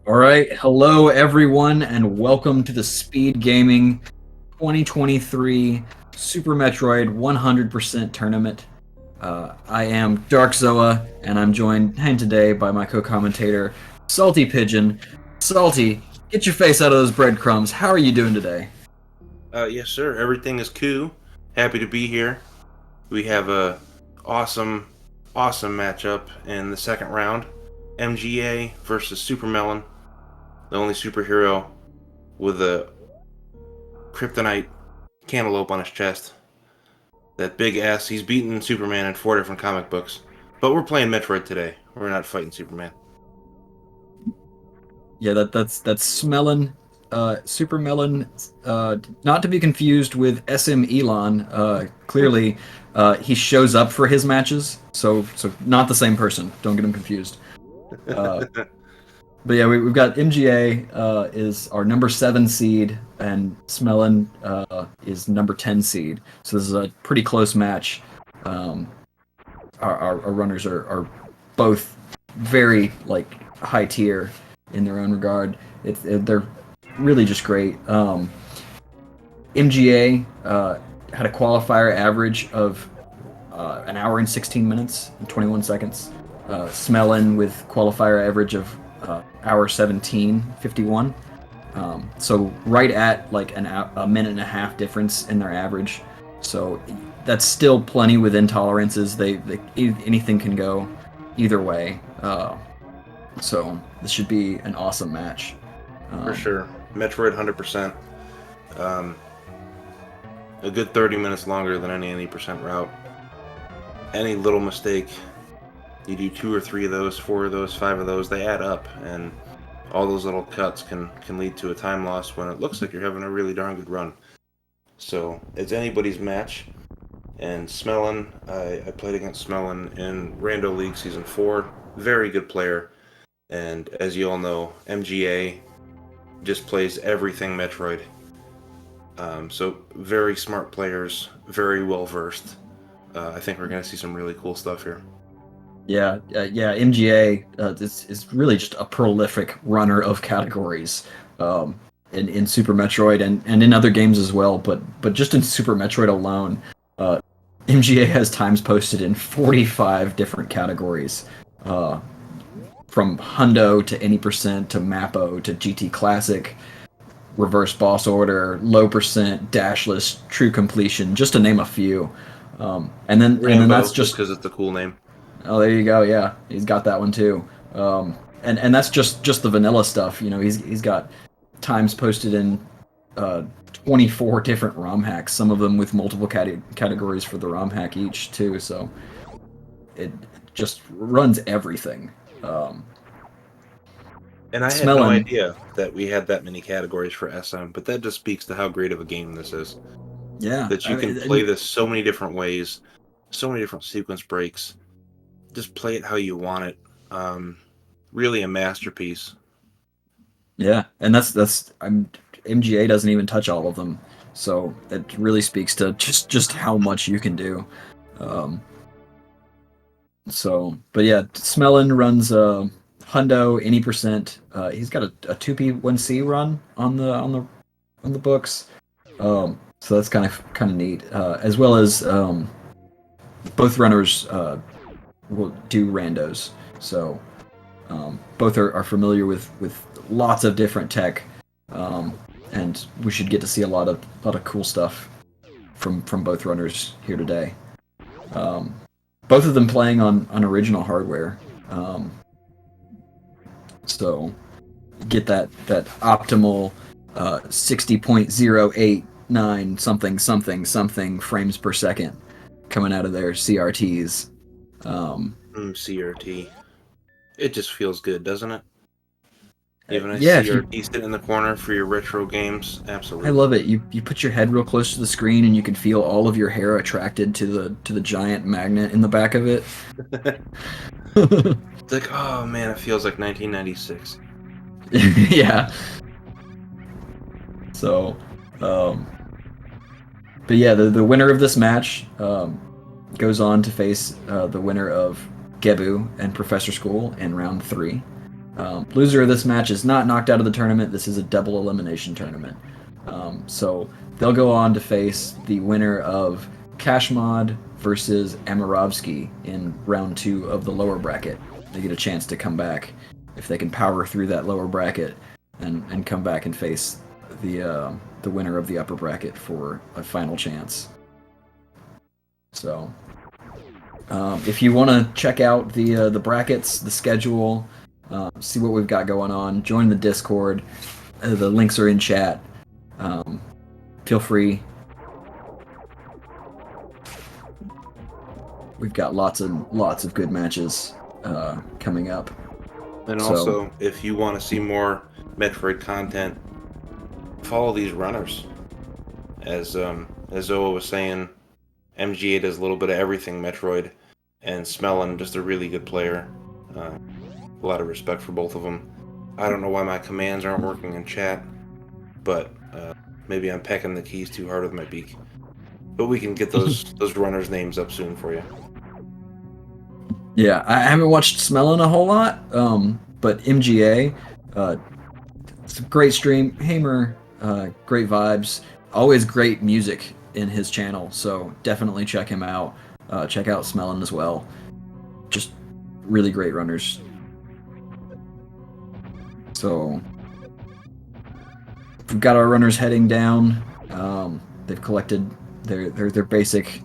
All right, hello everyone, and welcome to the Speedgaming 2023 Super Metroid 100% tournament. I am Dark Zoa, and I'm joined today by my co-commentator, Salty Pigeon. Salty, get your face out of those breadcrumbs. How are you doing today? Yes, sir. Everything is cool. Happy to be here. We have a awesome matchup in the second round. MGA versus Supermelon, the only superhero with a kryptonite cantaloupe on his chest. That big ass. He's beaten Superman in 4 different comic books. But we're playing Metroid today. We're not fighting Superman. Yeah, that's Smelon, Super Melon, not to be confused with SM Elon. Clearly, he shows up for his matches, so not the same person. Don't get him confused. But yeah, we've got MGA is our number 7 seed, and Smelon is number 10 seed. So this is a pretty close match. Our runners are both very high tier in their own regard. They're really just great. MGA had a qualifier average of an hour and 16 minutes and 21 seconds. Smelon with qualifier average of hour 17:51. So right at like a minute and a half difference in their average. So that's still plenty within tolerances. They anything can go either way. So this should be an awesome match. For sure. Metroid 100%. A good 30 minutes longer than any 80% route. Any little mistake, you do 2 or 3 of those, 4 of those, 5 of those, they add up, and all those little cuts can lead to a time loss when it looks like you're having a really darn good run. So it's anybody's match. And Smelon, I played against Smelon in Rando League Season 4. Very good player. And as you all know, MGA just plays everything Metroid. So very smart players, very well versed. I think we're going to see some really cool stuff here. Yeah. MGA is really just a prolific runner of categories in Super Metroid and in other games as well. But just in Super Metroid alone, MGA has times posted in 45 different categories. From Hundo to any percent to Mappo to GT Classic, reverse boss order, low percent, dashless, true completion, just to name a few. And then that's just because it's a cool name. Oh, there you go. Yeah, he's got that one too. And that's just the vanilla stuff. You know, he's got times posted in 24 different ROM hacks. Some of them with multiple categories for the ROM hack each too. So it just runs everything. And I had no idea that we had that many categories for SM, but that just speaks to how great of a game this is. Yeah. That you can play this so many different ways, so many different sequence breaks. Just play it how you want it. Really a masterpiece. Yeah, and that's MGA doesn't even touch all of them, so it really speaks to just how much you can do. But yeah, Smelon runs Hundo any percent. He's got a 2P1C run on the books. So that's kind of neat. As well as both runners will do randos. So both are familiar with lots of different tech, and we should get to see a lot of cool stuff from both runners here today. Both of them playing on original hardware. So get that optimal 60.089 something frames per second coming out of their CRTs. CRT. It just feels good, doesn't it? Even a yeah, CRT sitting in the corner for your retro games, absolutely. I love it. You put your head real close to the screen and you can feel all of your hair attracted to the giant magnet in the back of it. It's like, oh man, it feels like 1996. Yeah. So, but yeah, the winner of this match goes on to face the winner of Gebu and Professor School in round 3. Loser of this match is not knocked out of the tournament. This is a double elimination tournament. So they'll go on to face the winner of Kashmod versus Amarovsky in round 2 of the lower bracket. They get a chance to come back if they can power through that lower bracket and come back and face the winner of the upper bracket for a final chance. So if you want to check out the brackets, the schedule, see what we've got going on, join the Discord. The links are in chat. Feel free. We've got lots of good matches coming up. And also, if you want to see more Metroid content, follow these runners. As Zoa was saying, MGA does a little bit of everything Metroid, and Smelon, just a really good player. A lot of respect for both of them. I don't know why my commands aren't working in chat, but maybe I'm pecking the keys too hard with my beak. But we can get those runners' names up soon for you. Yeah, I haven't watched Smelon a whole lot, but MGA, it's a great stream. Hamer, great vibes. Always great music in his channel, so definitely check him out. Check out Smelon as well. Just really great runners. So we've got our runners heading down. They've collected their basic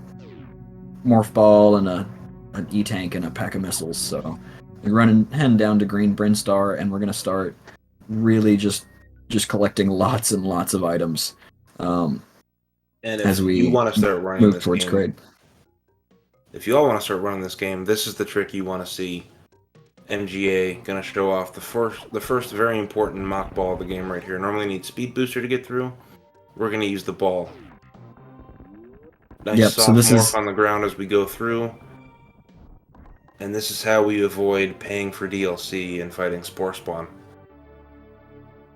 morph ball and an E-tank and a pack of missiles. So we're heading down to Green Brinstar, and we're gonna start really just collecting lots and lots of items. And if as we you want to start running move this towards game, Kraid. if you all want to start running this game, this is the trick you want to see. MGA gonna show off the first very important mock ball of the game right here. Normally need speed booster to get through. We're gonna use the ball. Nice soft morph on the ground as we go through. And this is how we avoid paying for DLC and fighting Spore Spawn.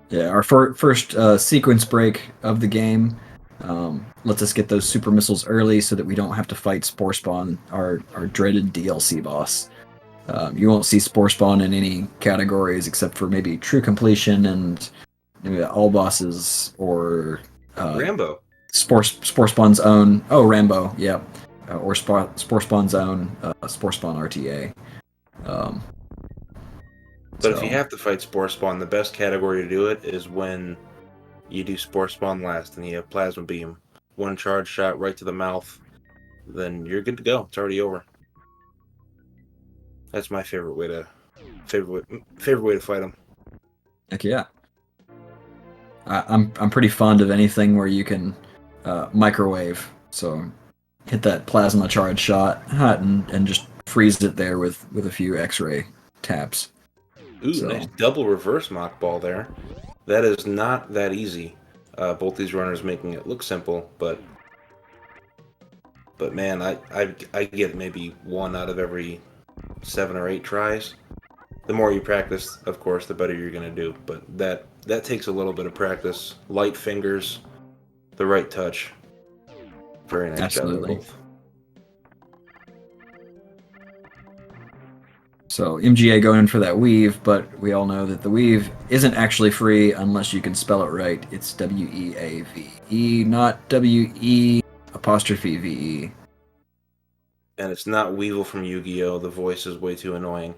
Yeah, our first sequence break of the game lets us get those super missiles early so that we don't have to fight Spore Spawn, our dreaded DLC boss. You won't see Spore Spawn in any categories except for maybe True Completion and maybe all bosses or Rambo. Spore Spawn's own. Oh, Rambo, yeah. Or Spore Spawn's own Spore Spawn RTA. But if you have to fight Spore Spawn, the best category to do it is when you do Spore Spawn last and you have Plasma Beam. One charge shot right to the mouth, then you're good to go. It's already over. That's my favorite way to fight them. Heck yeah. I'm pretty fond of anything where you can microwave. So hit that plasma charge shot and just freeze it there with a few X-ray taps. Ooh, nice double reverse mock ball there. That is not that easy. Both these runners making it look simple, but man, I get maybe 1 out of every 7 or 8 tries. The more you practice, of course, the better you're gonna do. But that takes a little bit of practice. Light fingers, the right touch. Very nice. Absolutely. Job both. So MGA going for that weave, but we all know that the weave isn't actually free unless you can spell it right. It's W-E-A-V-E, not W-E''VE. And it's not Weevil from Yu-Gi-Oh! The voice is way too annoying.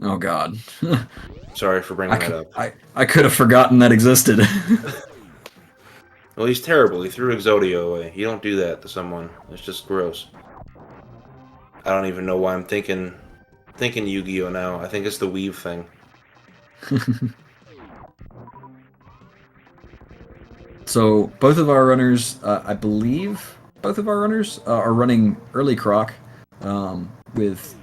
Oh god. Sorry for bringing that up. I could have forgotten that existed. Well, he's terrible. He threw Exodio away. You don't do that to someone. It's just gross. I don't even know why I'm thinking Yu-Gi-Oh! Now. I think it's the weave thing. So both of our runners, I believe, are running early croc with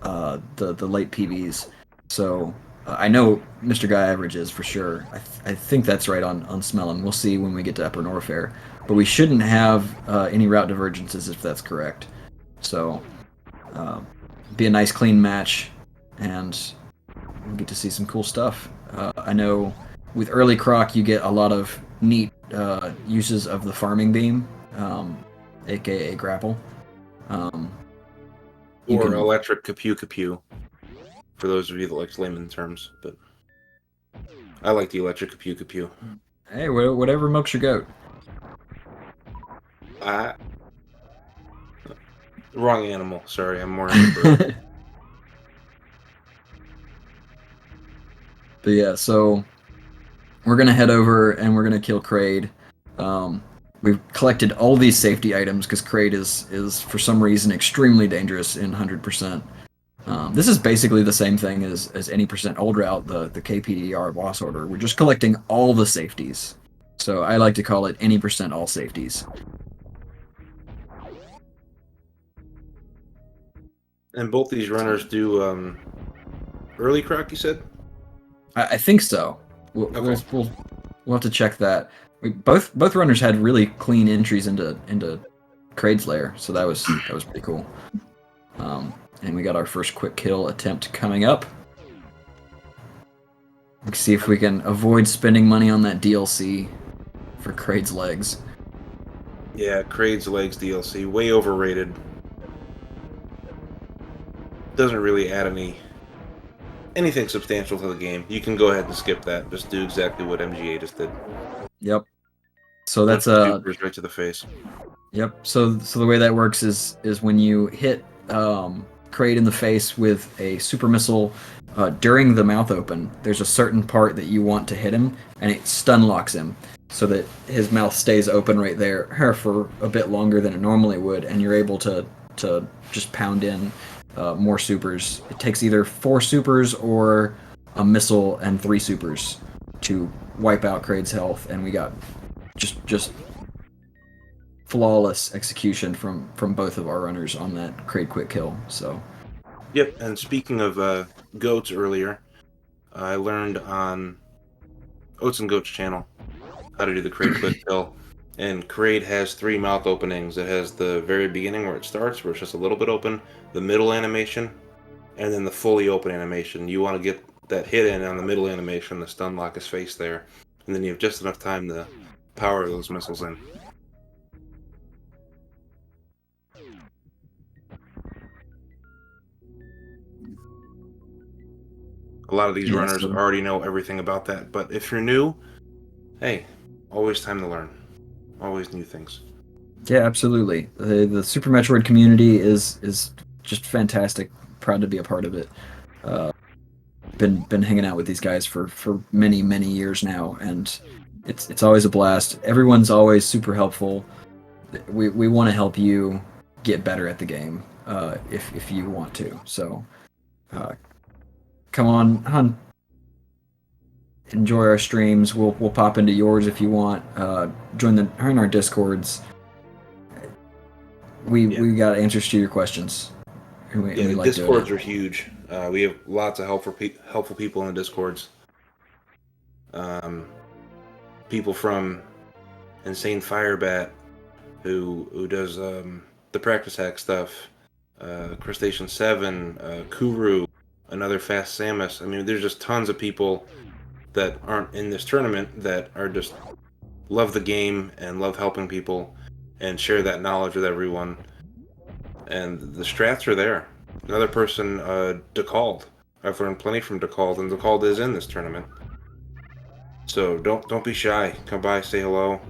the late PVs. So I know MrGuyAverage is for sure. I think that's right on Smelon. We'll see when we get to Upper Norfair. But we shouldn't have any route divergences if that's correct. So be a nice clean match, and we'll get to see some cool stuff. I know with early croc you get a lot of neat uses of the farming beam, aka grapple. Or electric Capu. for those of you that like layman terms, but I like the electric pew. Hey, whatever milks your goat. Wrong animal. Sorry, I'm more into bird. But yeah, so we're gonna head over and we're gonna kill Kraid. We've collected all these safety items because Kraid is for some reason extremely dangerous in 100%. This is basically the same thing as any percent old route, the KPDR boss order. We're just collecting all the safeties. So I like to call it any percent all safeties. And both these runners do early croc, you said? I think so. We'll have to check that. Both runners had really clean entries into Kraid's lair, so that was pretty cool. And we got our first quick kill attempt coming up. Let's see if we can avoid spending money on that DLC for Kraid's legs. Yeah, Kraid's legs DLC, way overrated. Doesn't really add anything substantial to the game. You can go ahead and skip that. Just do exactly what MGA just did. Yep. So that's right to the face. Yep. So the way that works is when you hit Kraid in the face with a super missile during the mouth open, there's a certain part that you want to hit him, and it stun locks him so that his mouth stays open right there for a bit longer than it normally would, and you're able to just pound in more supers. It takes either 4 supers or a missile and 3 supers to wipe out Kraid's health, and we got just flawless execution from both of our runners on that Kraid quick kill. So yep. And speaking of goats earlier, I learned on Oats and Goats channel how to do the Kraid quick kill. And Kraid has 3 mouth openings. It has the very beginning where it starts, where it's just a little bit open, the middle animation, and then the fully open animation. You want to get that hit in on the middle animation, the stun lock his face there, and then you have just enough time to power those missiles in. A lot of these runners already know everything about that, but if you're new, hey, always time to learn. Always new things. Yeah, absolutely. The Super Metroid community is just fantastic. Proud to be a part of it. Been hanging out with these guys for many years now, and it's always a blast. Everyone's always super helpful. We want to help you get better at the game if you want to. So come on, enjoy our streams. We'll pop into yours if you want. Join our Discords. We got answers to your questions. The Discords are huge. We have lots of helpful people in the Discords. People from Insane Firebat, who does the practice hack stuff. Crustacean 7, Kuru, another Fast Samus. I mean, there's just tons of people that aren't in this tournament that are just love the game and love helping people and share that knowledge with everyone. And the strats are there. Another person, Decalled. I've learned plenty from Decalled, and Decalled is in this tournament. So don't be shy. Come by, say hello.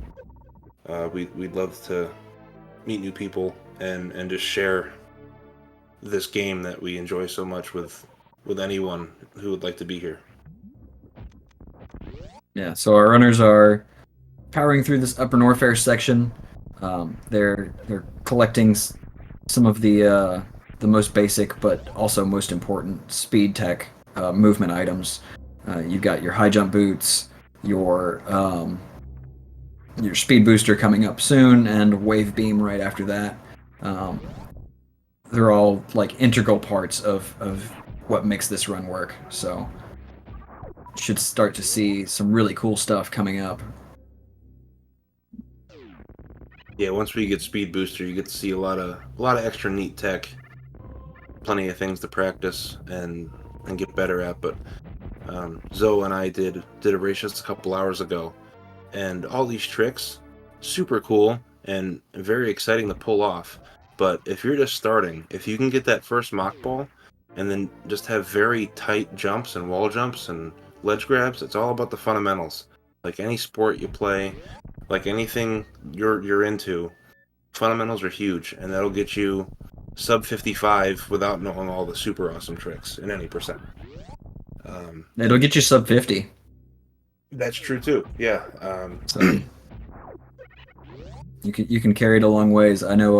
We'd love to meet new people and just share this game that we enjoy so much with anyone who would like to be here. Yeah, so our runners are powering through this Upper Norfair section. They're collecting some of the most basic but also most important speed tech movement items. You've got your high jump boots, your speed booster coming up soon, and wave beam right after that. They're all like integral parts of what makes this run work. So should start to see some really cool stuff coming up. Yeah, once we get speed booster, you get to see a lot of extra neat tech, plenty of things to practice and get better at. But Zoe and I did a race just a couple hours ago, and all these tricks, super cool and very exciting to pull off. But if you're just starting, if you can get that first mock ball, and then just have very tight jumps and wall jumps and ledge grabs. It's all about the fundamentals. Like any sport you play, like anything you're into, fundamentals are huge, and that'll get you sub 55 without knowing all the super awesome tricks in any percent. It'll get you sub 50. That's true too. Yeah. So you can carry it a long ways. I know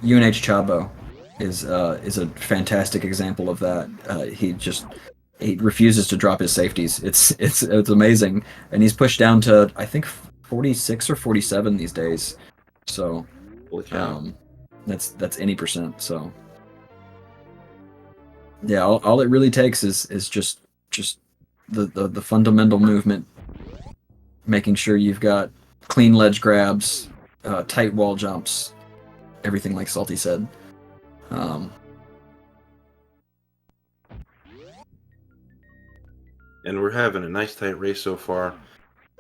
UNH Chabo is a fantastic example of that. He refuses to drop his safeties. It's amazing, and he's pushed down to I think 46 or 47 these days. So that's any percent. So yeah, all it really takes is just the fundamental movement, making sure you've got clean ledge grabs, tight wall jumps, everything like Salty said. And we're having a nice tight race so far.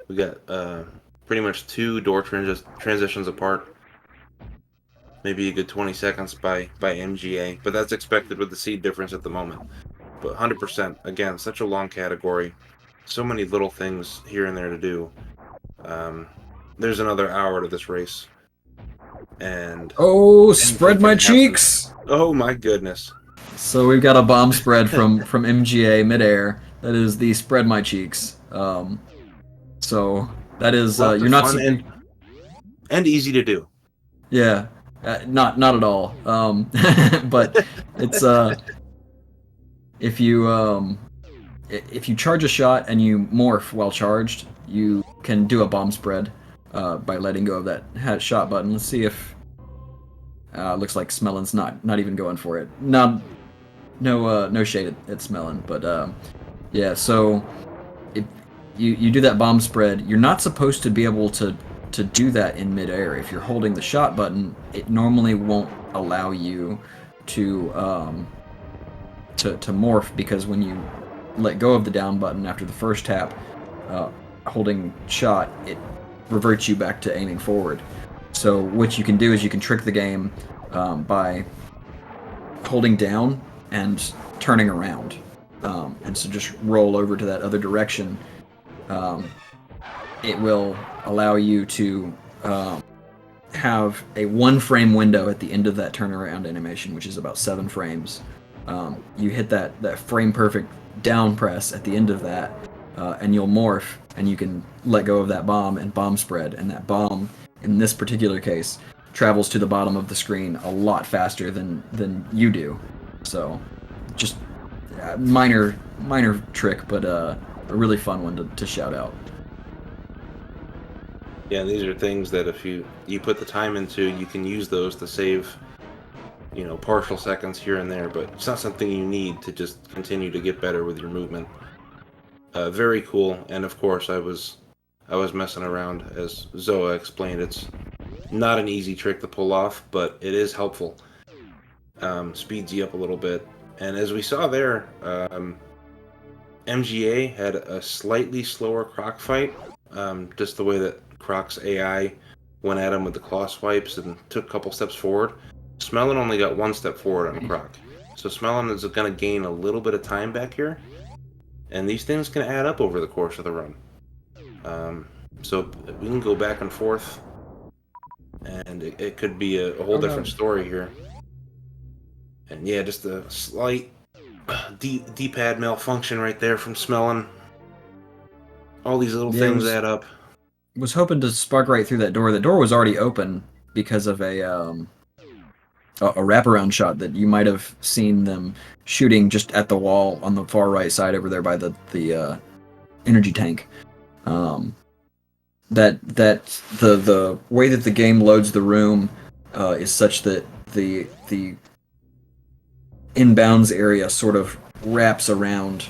We got pretty much 2 door transitions apart. Maybe a good 20 seconds by MGA, but that's expected with the seed difference at the moment. But 100%, again, such a long category. So many little things here and there to do. There's another hour to this race. And spread my cheeks! Oh my goodness. So we've got a bomb spread from MGA midair. That is the spread my cheeks. So that is you're not and easy to do. Yeah, not at all. But it's if you charge a shot and you morph while charged, you can do a bomb spread by letting go of that shot button. Let's see if looks like Smelon's not even going for it. No shade at Smelon, but yeah. So if you do that bomb spread, you're not supposed to be able to do that in midair. If you're holding the shot button, it normally won't allow you to morph, because when you let go of the down button after the first tap, holding shot, it reverts you back to aiming forward. So what you can do is you can trick the game by holding down and turning around, and so just roll over to that other direction. It will allow you to have a 1-frame window at the end of that turnaround animation, which is about 7 frames. You hit that frame perfect down press at the end of that, and you'll morph, and you can let go of that bomb and bomb spread, and that bomb, in this particular case, travels to the bottom of the screen a lot faster than you do. So just minor trick, but a really fun one to shout out. Yeah, these are things that if you put the time into, you can use those to save, partial seconds here and there, but it's not something you need to just continue to get better with your movement. Very cool, and of course I was messing around, as Zoa explained. It's not an easy trick to pull off, but it is helpful. Speeds you up a little bit, and as we saw there, MGA had a slightly slower Croc fight, just the way that Croc's AI went at him with the claw swipes and took a couple steps forward. Smelon only got 1 step forward on Croc. So Smelon is going to gain a little bit of time back here, and these things can add up over the course of the run. So we can go back and forth, and it could be a whole different story here. And yeah, just a slight D-pad malfunction right there from Smelon. All these little things add up. Was hoping to spark right through that door. The door was already open because of a wraparound shot that you might have seen them shooting just at the wall on the far right side over there by the energy tank. That the way that the game loads the room is such that the inbounds area sort of wraps around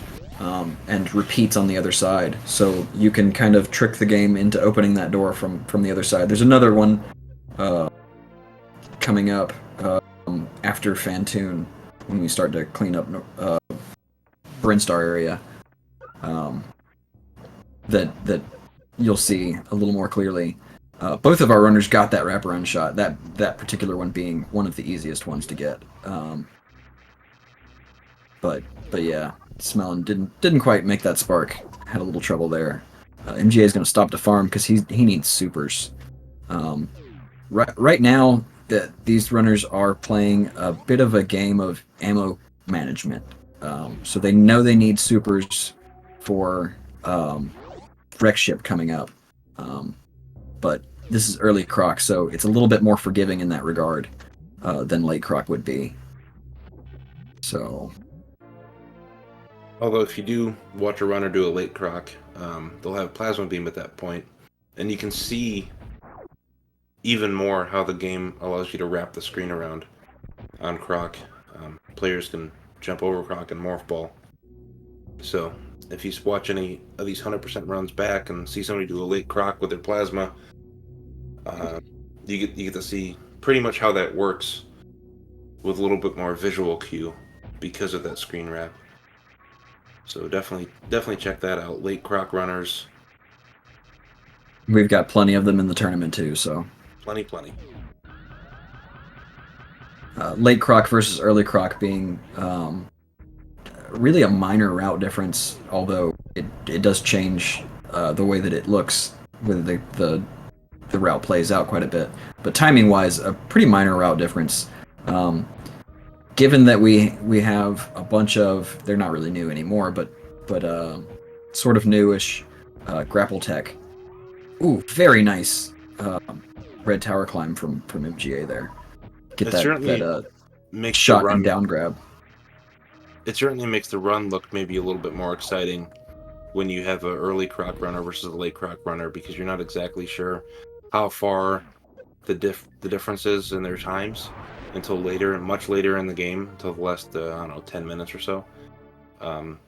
and repeats on the other side, so you can kind of trick the game into opening that door from the other side. There's another one coming up after Fantoon, when we start to clean up Brinstar area, that you'll see a little more clearly. Both of our runners got that wraparound shot, that particular one being one of the easiest ones to get. but yeah, Smelon didn't quite make that spark. Had a little trouble there. MGA is going to stop to farm because he needs supers. Right now, these runners are playing a bit of a game of ammo management. So they know they need supers for wreck ship coming up. But this is early croc, so it's a little bit more forgiving in that regard than late croc would be. So, Although if you do watch a runner do a late croc, they'll have plasma beam at that point, and you can see even more how the game allows you to wrap the screen around on croc. Players can jump over croc and morph ball. So if you watch any of these 100% runs back and see somebody do a late croc with their plasma, you get to see pretty much how that works with a little bit more visual cue because of that screen wrap. So definitely check that out. Late croc runners. we've got plenty of them in the tournament too, so. Plenty. Late croc versus early croc being really a minor route difference, although it does change the way that it looks, whether the route plays out quite a bit. But timing-wise, a pretty minor route difference. Given that we have a bunch of, they're not really new anymore, but sort of newish grapple tech. Ooh, very nice red tower climb from MGA there. Get that makes shot and down grab. It certainly makes the run look maybe a little bit more exciting when you have an early croc runner versus a late croc runner, because you're not exactly sure how far the difference is in their times until later, much later in the game, until the last 10 minutes or so.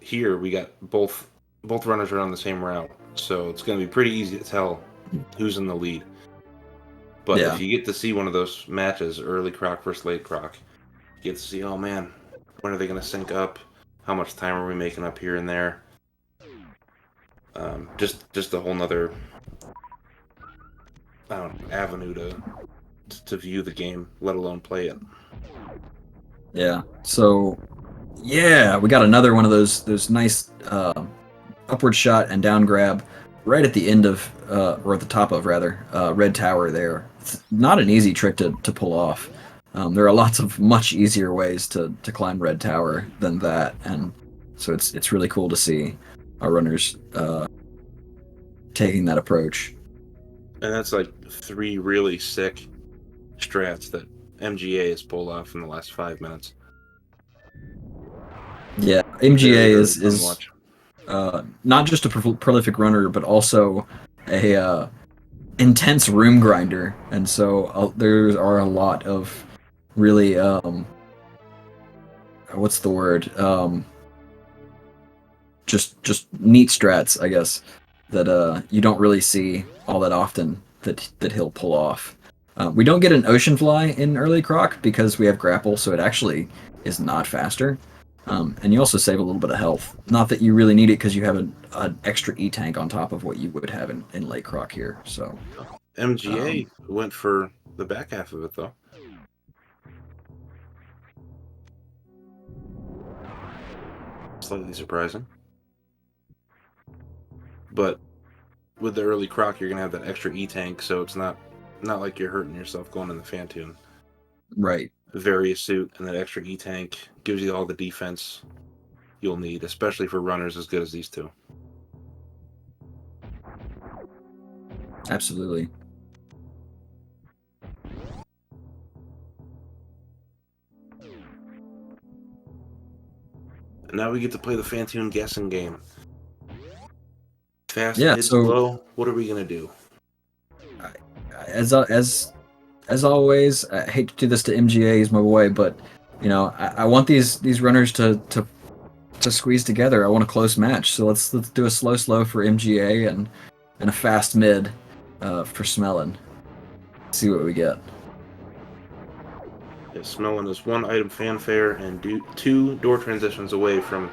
Here we got both runners are on the same route, so it's going to be pretty easy to tell who's in the lead. But if you get to see one of those matches, early croc versus late croc, you get to see, oh man, when are they going to sync up? How much time are we making up here and there? Just a whole nother avenue to view the game, let alone play it. Yeah. So, yeah, we got another one of those nice upward shot and down grab right at the end of, or at the top of rather, red tower there. It's not an easy trick to pull off. There are lots of much easier ways to climb red tower than that, and so it's really cool to see our runners taking that approach. And that's like 3 really sick strats that MGA has pulled off in the last 5 minutes. Yeah, MGA is not just a prolific runner, but also a intense room grinder, and so there are a lot of really what's the word? Just neat strats, I guess, that you don't really see all that often that he'll pull off. We don't get an ocean fly in early croc because we have grapple, so it actually is not faster. And you also save a little bit of health. Not that you really need it because you have an extra E-tank on top of what you would have in late croc here. So MGA went for the back half of it, though. Slightly surprising. But with the early croc, you're going to have that extra E-tank, so it's not like you're hurting yourself going in the Phantoon. Right. Various suit and that extra E-tank gives you all the defense you'll need, especially for runners as good as these two. Absolutely. And now we get to play the Phantoon guessing game. Fast, mid, so slow. What are we gonna do? As always, I hate to do this to MGA, he's my boy, but you know, I want these runners to squeeze together. I want a close match, so let's do a slow for MGA and a fast mid for Smelon. See what we get. Yeah, Smelon is 1 item fanfare and 2 door transitions away from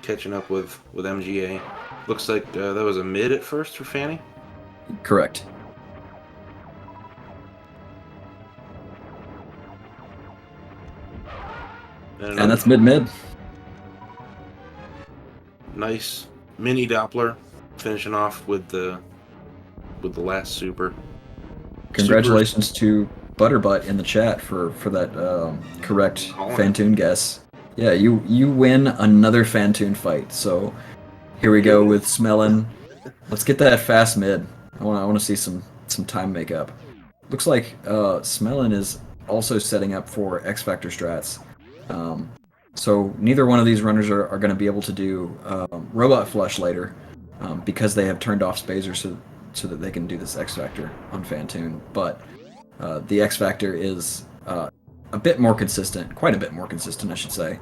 catching up with MGA. Looks like that was a mid at first for Fanny. Correct. And that's mid. Nice mini Doppler, finishing off with the last super. Congratulations to Butterbutt in the chat for that correct Fantoon guess. Yeah, you win another Fantoon fight. So here we go with Smelon. Let's get that fast mid. I want to see some time makeup. Looks like Smelon is also setting up for X Factor strats. So neither one of these runners are going to be able to do Robot Flush later because they have turned off Spazer so that they can do this X Factor on Fantoon. But the X Factor is a bit more consistent, quite a bit more consistent, I should say.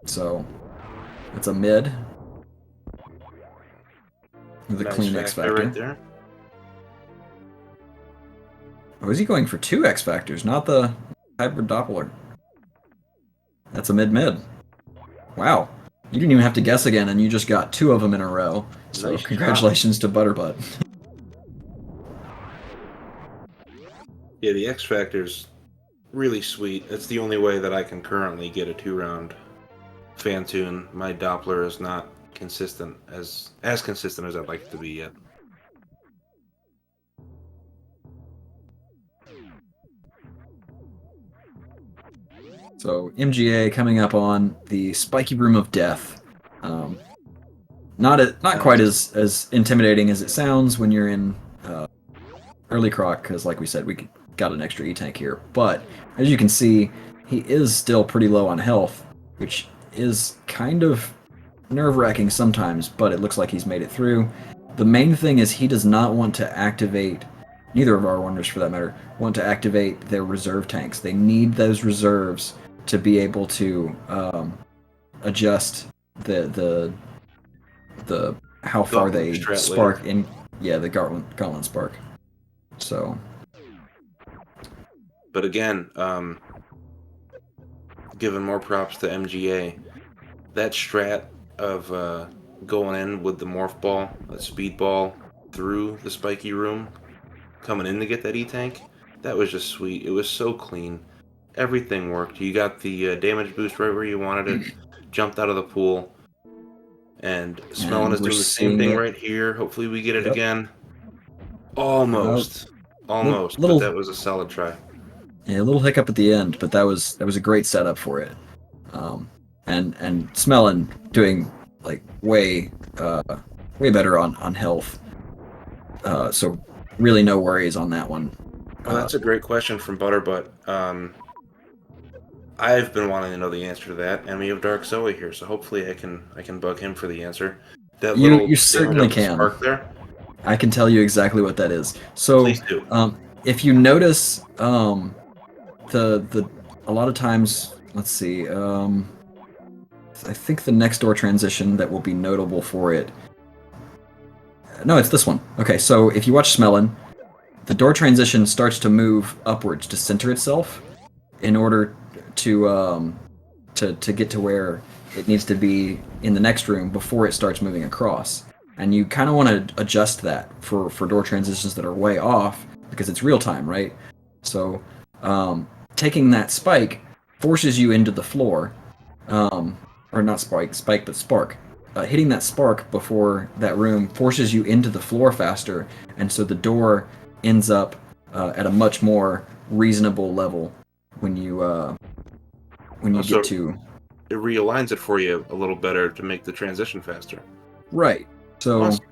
So it's a mid with a Nice clean X Factor. Right there. Oh, is he going for 2 X Factors, not the hybrid Doppler? That's a mid-mid. Wow. You didn't even have to guess again, and you just got 2 of them in a row. So Nice congratulations to Butterbutt. Yeah, the X Factor's really sweet. It's the only way that I can currently get a 2-round Fantoon. My Doppler is not consistent as consistent as I'd like it to be yet. So MGA coming up on the Spiky Room of Death. Not quite as intimidating as it sounds when you're in early croc, because like we said, we got an extra E-tank here. But as you can see, he is still pretty low on health, which is kind of nerve-wracking sometimes, but it looks like he's made it through. The main thing is he does not want to activate, neither of our runners for that matter, want to activate their reserve tanks. They need those reserves to be able to adjust the how far they spark in the Gauntlet spark. So, but again, giving more props to MGA, that strat of going in with the morph ball, that speed ball through the spiky room, coming in to get that E-tank, that was just sweet. It was so clean. Everything worked. You got the damage boost right where you wanted it, jumped out of the pool, and Smelon is doing the same thing right here. Hopefully we get it again. Almost. But that was a solid try. Yeah, a little hiccup at the end, but that was a great setup for it. And Smelon doing like way better on health. So really no worries on that one. Well, that's a great question from Butterbutt. I've been wanting to know the answer to that, and we have Dark Zoe here, so hopefully I can bug him for the answer. That you certainly can. Spark there. I can tell you exactly what that is. So, please do. If you notice, a lot of times, let's see, I think the next door transition that will be notable for it. No, it's this one. Okay, so if you watch Smelon, the door transition starts to move upwards to center itself in order to get to where it needs to be in the next room before it starts moving across. And you kind of want to adjust that for door transitions that are way off because it's real time, right? So taking that spike forces you into the floor, or not spike, but spark. Hitting that spark before that room forces you into the floor faster, and so the door ends up at a much more reasonable level when you get to. It realigns it for you a little better to make the transition faster. Right. So awesome.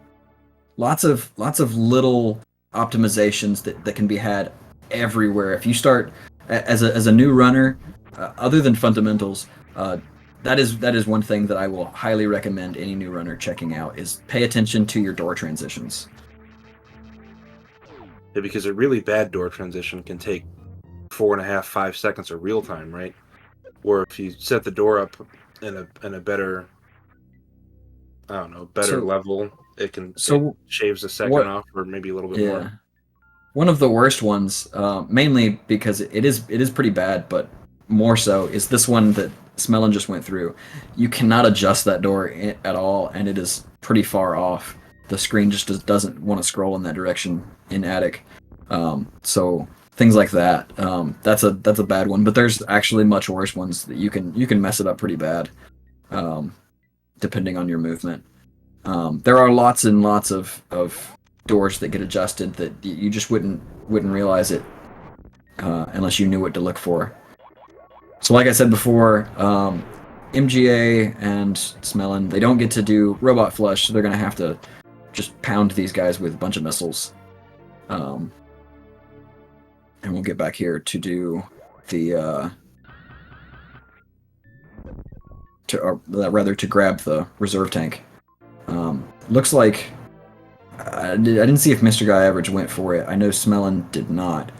lots of little optimizations that can be had everywhere. If you start as a new runner, other than fundamentals, that is one thing that I will highly recommend any new runner checking out is pay attention to your door transitions. Yeah, because a really bad door transition can take 4.5-5 seconds of real time, right? Or if you set the door up in a better, level, it shaves a second off, or maybe a little bit more. One of the worst ones, mainly because it is pretty bad, but more so is this one that Smelon just went through. You cannot adjust that door at all, and it is pretty far off. The screen just doesn't want to scroll in that direction in Attic. So things like that. That's a bad one. But there's actually much worse ones that you can mess it up pretty bad. depending on your movement. There are lots and lots of doors that get adjusted that you just wouldn't realize it unless you knew what to look for. So like I said before, MGA and Smelon, they don't get to do robot flush, so they're going to have to just pound these guys with a bunch of missiles. And we'll get back here to do the... to grab the reserve tank. Looks like... I didn't see if MrGuyAverage went for it. I know Smelon did not.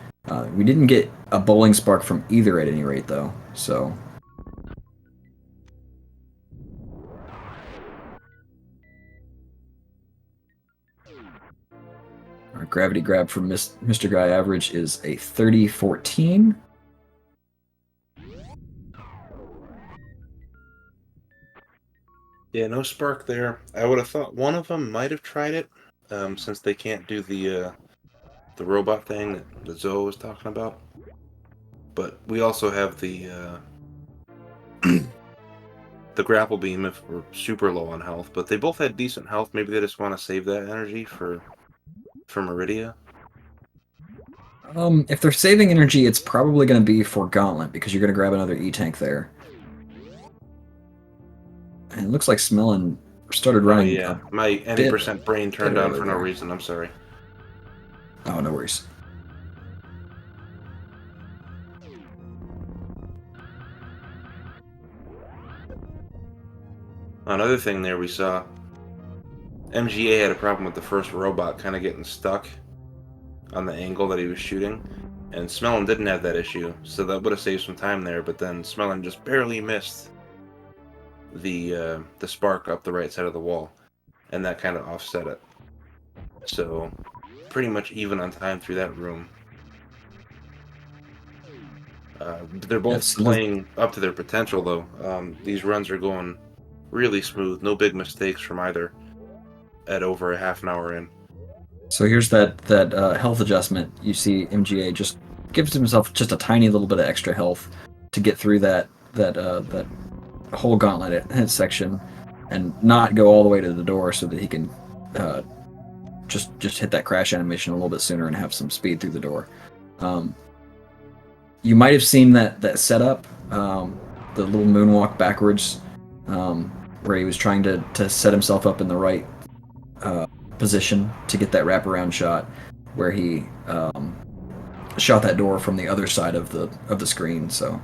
We didn't get a bowling spark from either at any rate, though, so... Our gravity grab from MrGuyAverage is a 30-14. Yeah, no spark there. I would have thought one of them might have tried it, since they can't do the robot thing that Zoe was talking about. But we also have the the grapple beam if we're super low on health. But they both had decent health. Maybe they just want to save that energy for Meridia. If they're saving energy, it's probably going to be for Gauntlet, because you're going to grab another E-Tank there. And it looks like Smelon started running. Oh, yeah, my any percent brain turned on for no reason. I'm sorry. Oh, no worries. Another thing there we saw, MGA had a problem with the first robot kind of getting stuck on the angle that he was shooting, and Smelon didn't have that issue, so that would have saved some time there, but then Smelon just barely missed the spark up the right side of the wall, and that kind of offset it. So pretty much even on time through that room. They're both playing up to their potential, though. These runs are going really smooth, no big mistakes from either at over a half an hour in. So here's that health adjustment. You see MGA just gives himself just a tiny little bit of extra health to get through that whole gauntlet section and not go all the way to the door, so that he can just hit that crash animation a little bit sooner and have some speed through the door. You might have seen that setup, the little moonwalk backwards, where he was trying to set himself up in the right position to get that wraparound shot, where he shot that door from the other side of the screen. So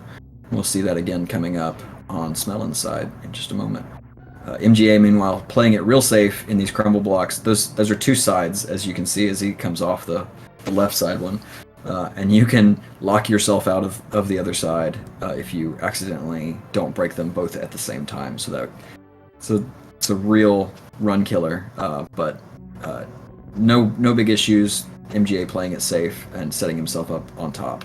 we'll see that again coming up on Smelon's side in just a moment. MGA, meanwhile, playing it real safe in these crumble blocks. Those are two sides, as you can see, as he comes off the left side one. And you can lock yourself out of the other side if you accidentally don't break them both at the same time. So it's a real run killer, but no big issues. MGA playing it safe and setting himself up on top.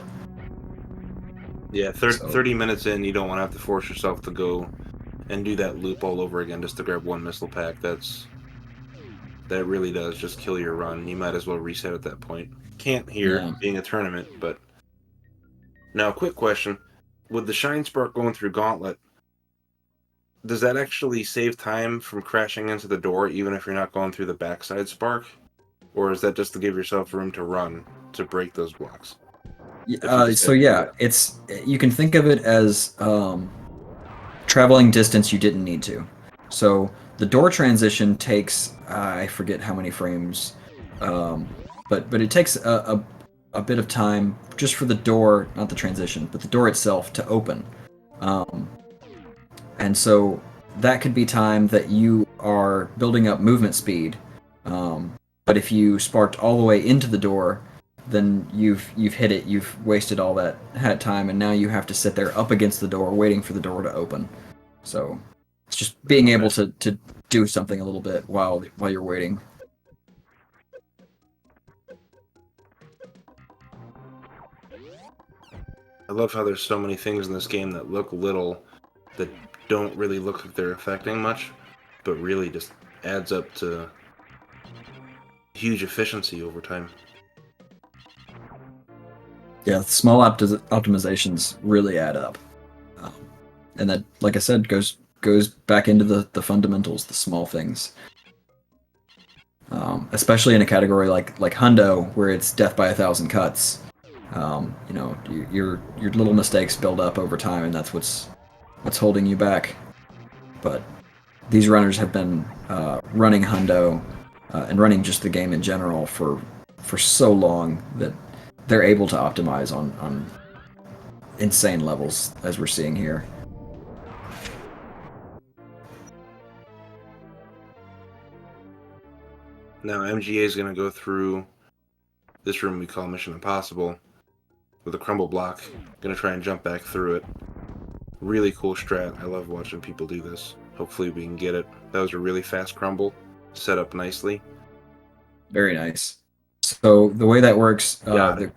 Yeah, 30 minutes in, you don't want to have to force yourself to go and do that loop all over again just to grab one missile pack. That really does just kill your run. You might as well reset at that point. Can't here, being a tournament, but... Now, quick question. With the Shine Spark going through Gauntlet, does that actually save time from crashing into the door, even if you're not going through the backside spark? Or is that just to give yourself room to run, to break those blocks? So yeah, you can think of it as traveling distance you didn't need to. So the door transition takes, I forget how many frames, but it takes a bit of time just for the door, not the transition, but the door itself to open. And so that could be time that you are building up movement speed. But if you sparked all the way into the door, then you've hit it, you've wasted all that time, and now you have to sit there up against the door waiting for the door to open. So it's just being able to do something a little bit while you're waiting. I love how there's so many things in this game that look little, that don't really look like they're affecting much, but really just adds up to huge efficiency over time. Yeah, small optimizations really add up. And that, like I said, goes goes back into the fundamentals, the small things. Especially in a category like Hundo, where it's death by 1,000 cuts. You know, your little mistakes build up over time, and that's what's holding you back. But these runners have been running Hundo and running just the game in general for so long that they're able to optimize on insane levels, as we're seeing here. Now MGA is going to go through this room we call Mission Impossible with a crumble block. Going to try and jump back through it. Really cool strat. I love watching people do this. Hopefully we can get it. That was a really fast crumble, set up nicely. Very nice. So the way that works, the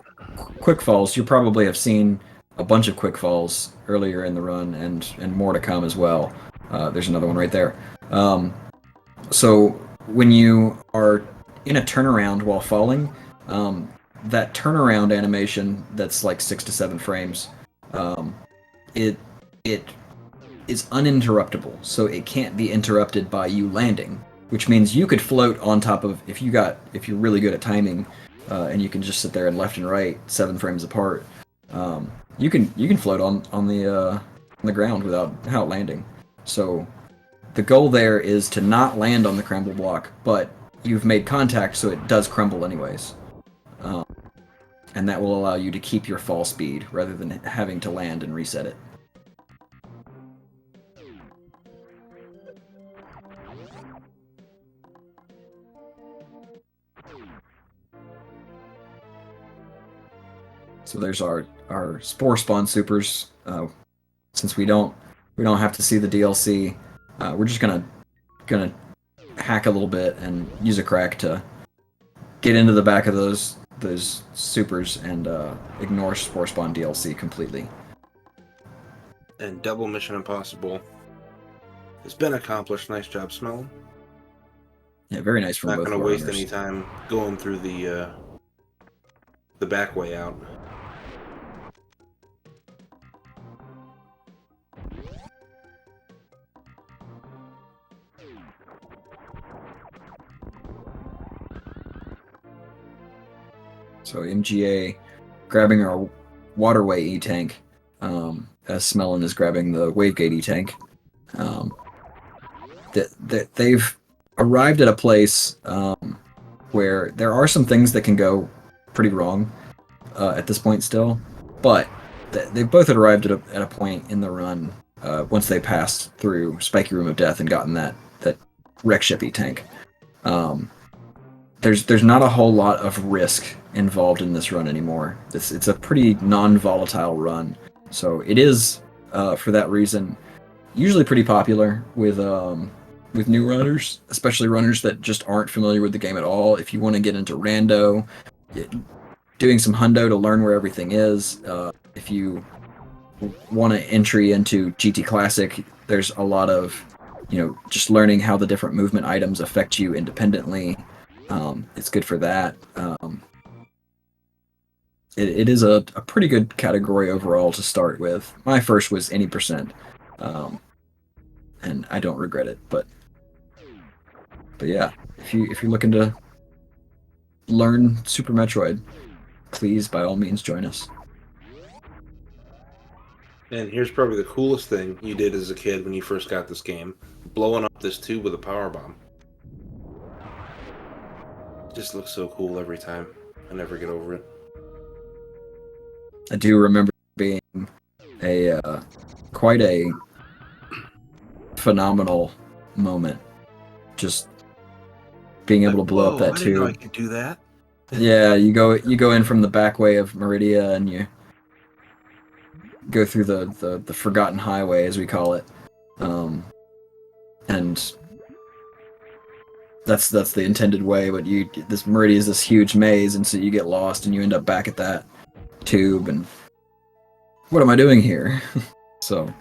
quick falls, you probably have seen a bunch of quick falls earlier in the run, and more to come as well. There's another one right there. So when you are in a turnaround while falling, that turnaround animation that's like 6 to 7 frames, it is uninterruptible, so it can't be interrupted by you landing, which means you could float on top of, if you're really good at timing, and you can just sit there and left and right 7 frames apart, you can float on the ground without landing. So the goal there is to not land on the crumble block, but you've made contact, so it does crumble anyways. And that will allow you to keep your fall speed rather than having to land and reset it. So there's our Spore Spawn supers. Since we don't have to see the DLC, we're just gonna hack a little bit and use a crack to get into the back of those supers and ignore Spore Spawn DLC completely. And double Mission Impossible has been accomplished. Nice job, Smelon. Yeah, very nice from both. Not going to waste any time going through the back way out. So MGA grabbing our waterway E-tank, as Smelon is grabbing the Wavegate E-tank. They've arrived at a place where there are some things that can go pretty wrong at this point still, but they both had arrived at a point in the run once they passed through Spiky Room of Death and gotten that wreck ship E-tank. There's not a whole lot of risk involved in this run anymore. It's a pretty non-volatile run, so it is for that reason usually pretty popular with new runners, especially runners that just aren't familiar with the game at all. If you want to get into rando, doing some hundo to learn where everything is. If you want an entry into GT Classic, there's a lot of just learning how the different movement items affect you independently. It's good for that. It is a pretty good category overall to start with. My first was any percent, and I don't regret it. But yeah, if you're looking to learn Super Metroid, please by all means join us. And here's probably the coolest thing you did as a kid when you first got this game: blowing up this tube with a power bomb. It just looks so cool every time. I never get over it. I do remember being quite a phenomenal moment. Just being able to blow up that tube. I didn't know I could do that. Yeah, you go in from the back way of Meridia and you go through the Forgotten Highway, as we call it, and that's the intended way. But this Meridia is this huge maze, and so you get lost and you end up back at that tube, and what am I doing here? So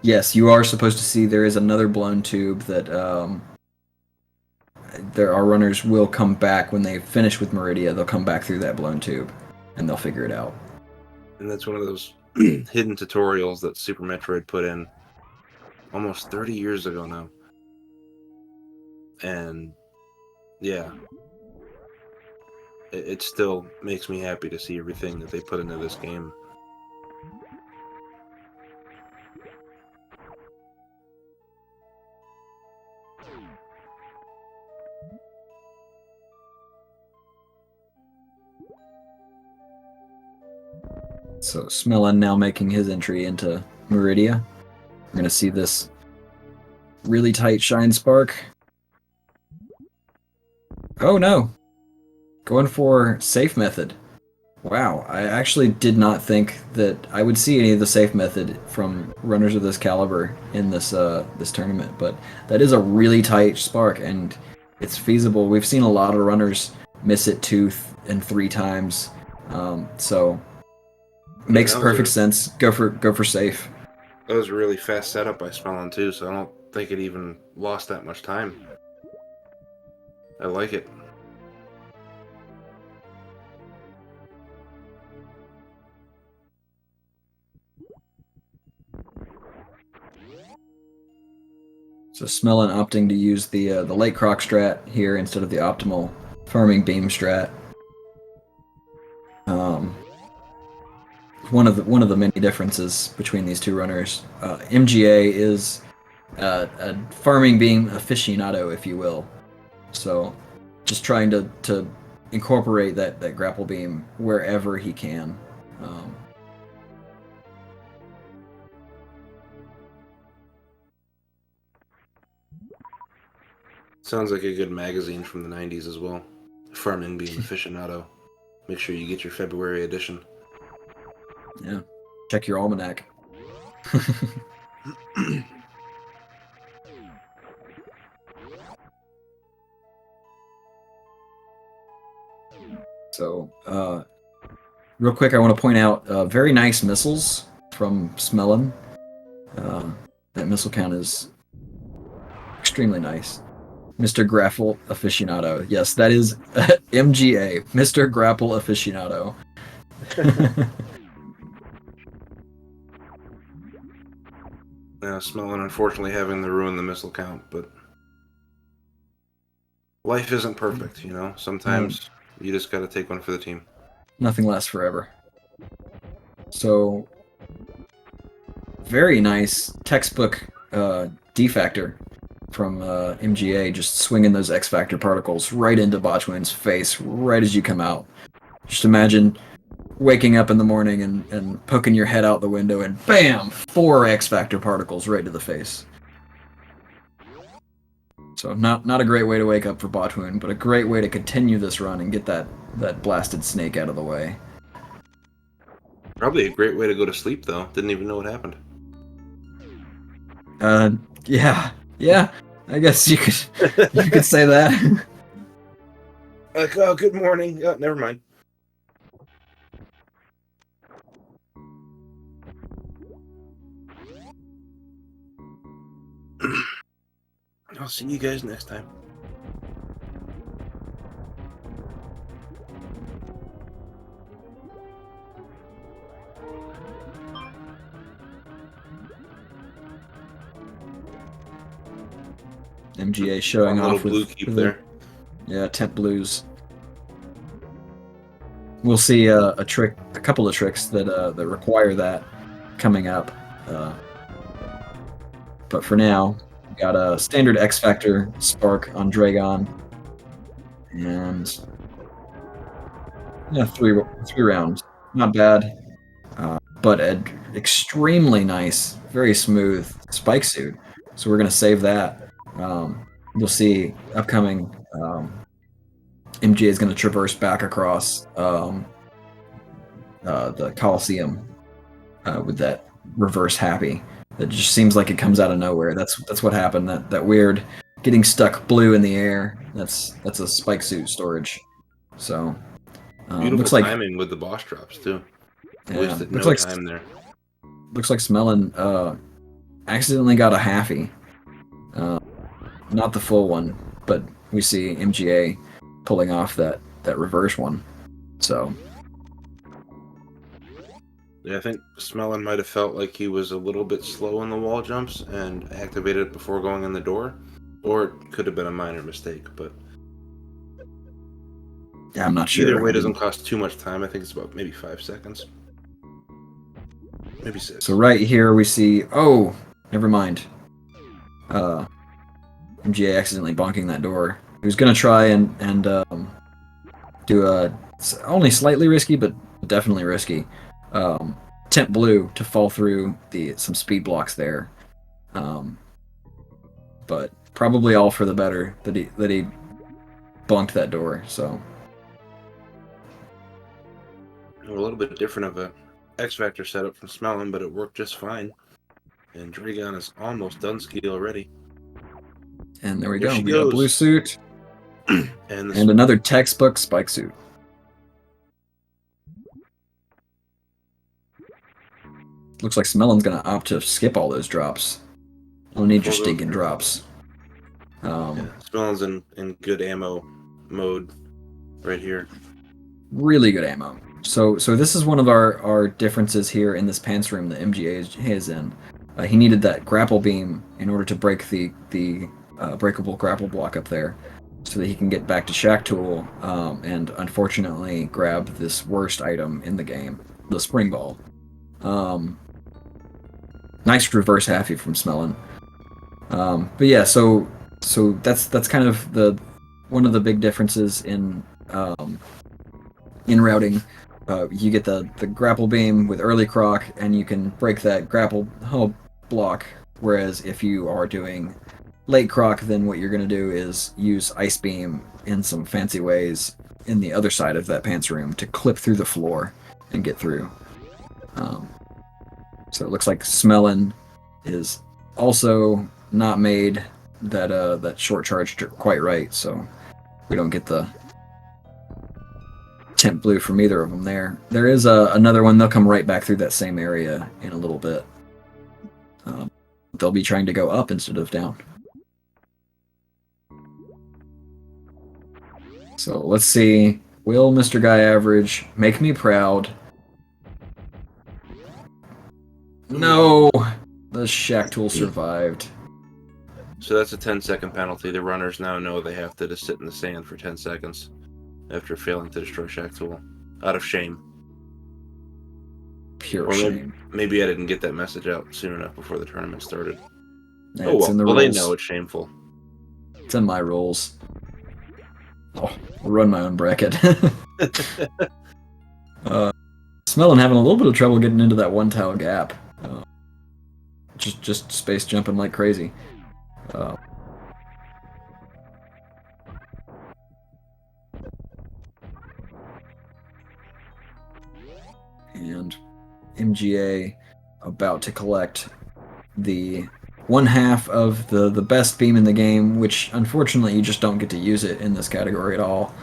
yes, you are supposed to see there is another blown tube that our runners will come back when they finish with Meridia. They'll come back through that blown tube and they'll figure it out. And that's one of those hidden tutorials that Super Metroid put in almost 30 years ago now. And yeah, it still makes me happy to see everything that they put into this game. So Smelon now making his entry into Meridia. We're gonna see this really tight Shine Spark. Oh no! Going for safe method. Wow, I actually did not think that I would see any of the safe method from runners of this caliber in this this tournament, but that is a really tight spark, and it's feasible. We've seen a lot of runners miss it 2 and 3 times, so makes perfect sense. Go for safe. That was a really fast setup by Smelon too, so I don't think it even lost that much time. I like it. So Smelon opting to use the late croc strat here instead of the optimal farming beam strat. One of the many differences between these two runners. MGA is a farming beam aficionado, if you will. So just trying to incorporate that grapple beam wherever he can. Sounds like a good magazine from the 90s as well. Farming Beam Aficionado. Make sure you get your February edition. Yeah. Check your almanac. So, real quick, I want to point out very nice missiles from Smelon. That missile count is extremely nice. Mr. Grapple Aficionado. Yes, that is MGA. Mr. Grapple Aficionado. Yeah, Smelon unfortunately having to ruin the missile count, but life isn't perfect, you know? Sometimes you just gotta take one for the team. Nothing lasts forever. So, very nice textbook D-Factor from MGA, just swinging those X-Factor particles right into Botchwin's face right as you come out. Just imagine waking up in the morning and poking your head out the window and BAM! 4 X-Factor particles right to the face. So not a great way to wake up for Botchwin, but a great way to continue this run and get that blasted snake out of the way. Probably a great way to go to sleep, though. Didn't even know what happened. Yeah. I guess you could say that. Like, oh, good morning. Oh, never mind. I'll see you guys next time. MGA showing off blue with cube there. Yeah, temp blues. We'll see a couple of tricks that require that coming up. But for now, we got a standard X Factor Spark on Dragon, and yeah, three rounds, not bad, but an extremely nice, very smooth spike suit. So we're gonna save that. You'll see upcoming. MGA is going to traverse back across the Coliseum with that reverse happy. That just seems like it comes out of nowhere. That's what happened. That weird getting stuck blue in the air. That's a spike suit storage. So beautiful looks like timing with the boss drops too. Yeah, wasted looks no like time there. Looks like Smelon accidentally got a halfy. Not the full one, but we see MGA pulling off that reverse one. So Yeah, I think Smelon might have felt like he was a little bit slow in the wall jumps and activated it before going in the door. Or it could have been a minor mistake, but Yeah, I'm not either sure. way I it doesn't didn't. cost too much time. I think it's about maybe 5 seconds. Maybe So 6. right here we see. Oh, never mind. Uh, MGA accidentally bonking that door. He was gonna try and do a only slightly risky, but definitely risky. Um, Temp blue to fall through the some speed blocks there. Um, but probably all for the better that he bonked that door. So A little bit different of a X Factor setup from Smelon, but it worked just fine. And Dragon is almost done ski already. and there we There go. she We got a blue goes. suit And this and another textbook spike suit. Looks like Smelon's gonna opt to skip all those drops. Don't need your Full go stinking through. drops. Yeah, Smelon's in good ammo mode right here. Really good ammo. So this is one of our differences here in this pants room that MGA is in. He needed that grapple beam in order to break the breakable grapple block up there, so that he can get back to Shack Tool and unfortunately grab this worst item in the game, the spring ball. Nice reverse halfie from Smelon. But yeah, so that's kind of the one of the big differences in routing. You get the grapple beam with early croc, and you can break that grapple block. Whereas if you are doing late croc, then what you're going to do is use ice beam in some fancy ways in the other side of that pants room to clip through the floor and get through. So it looks like Smelon is also not made that short charge quite right, so we don't get the temp blue from either of them there. There is another one. They'll come right back through that same area in a little bit. They'll be trying to go up instead of down. So let's see. Will MrGuyAverage make me proud? No! The Shack Tool survived. So that's a 10-second penalty. The runners now know they have to just sit in the sand for 10 seconds after failing to destroy Shack Tool. Out of shame. Pure Or shame. maybe I didn't get that message out soon enough before the tournament started. Yeah, Oh it's well. in the Well, rules. they know it's shameful. It's in my rules. Oh, I'll run my own bracket. Smelling having a little bit of trouble getting into that one tile gap. Just space jumping like crazy. And MGA about to collect the one half of the best beam in the game, which unfortunately you just don't get to use it in this category at all.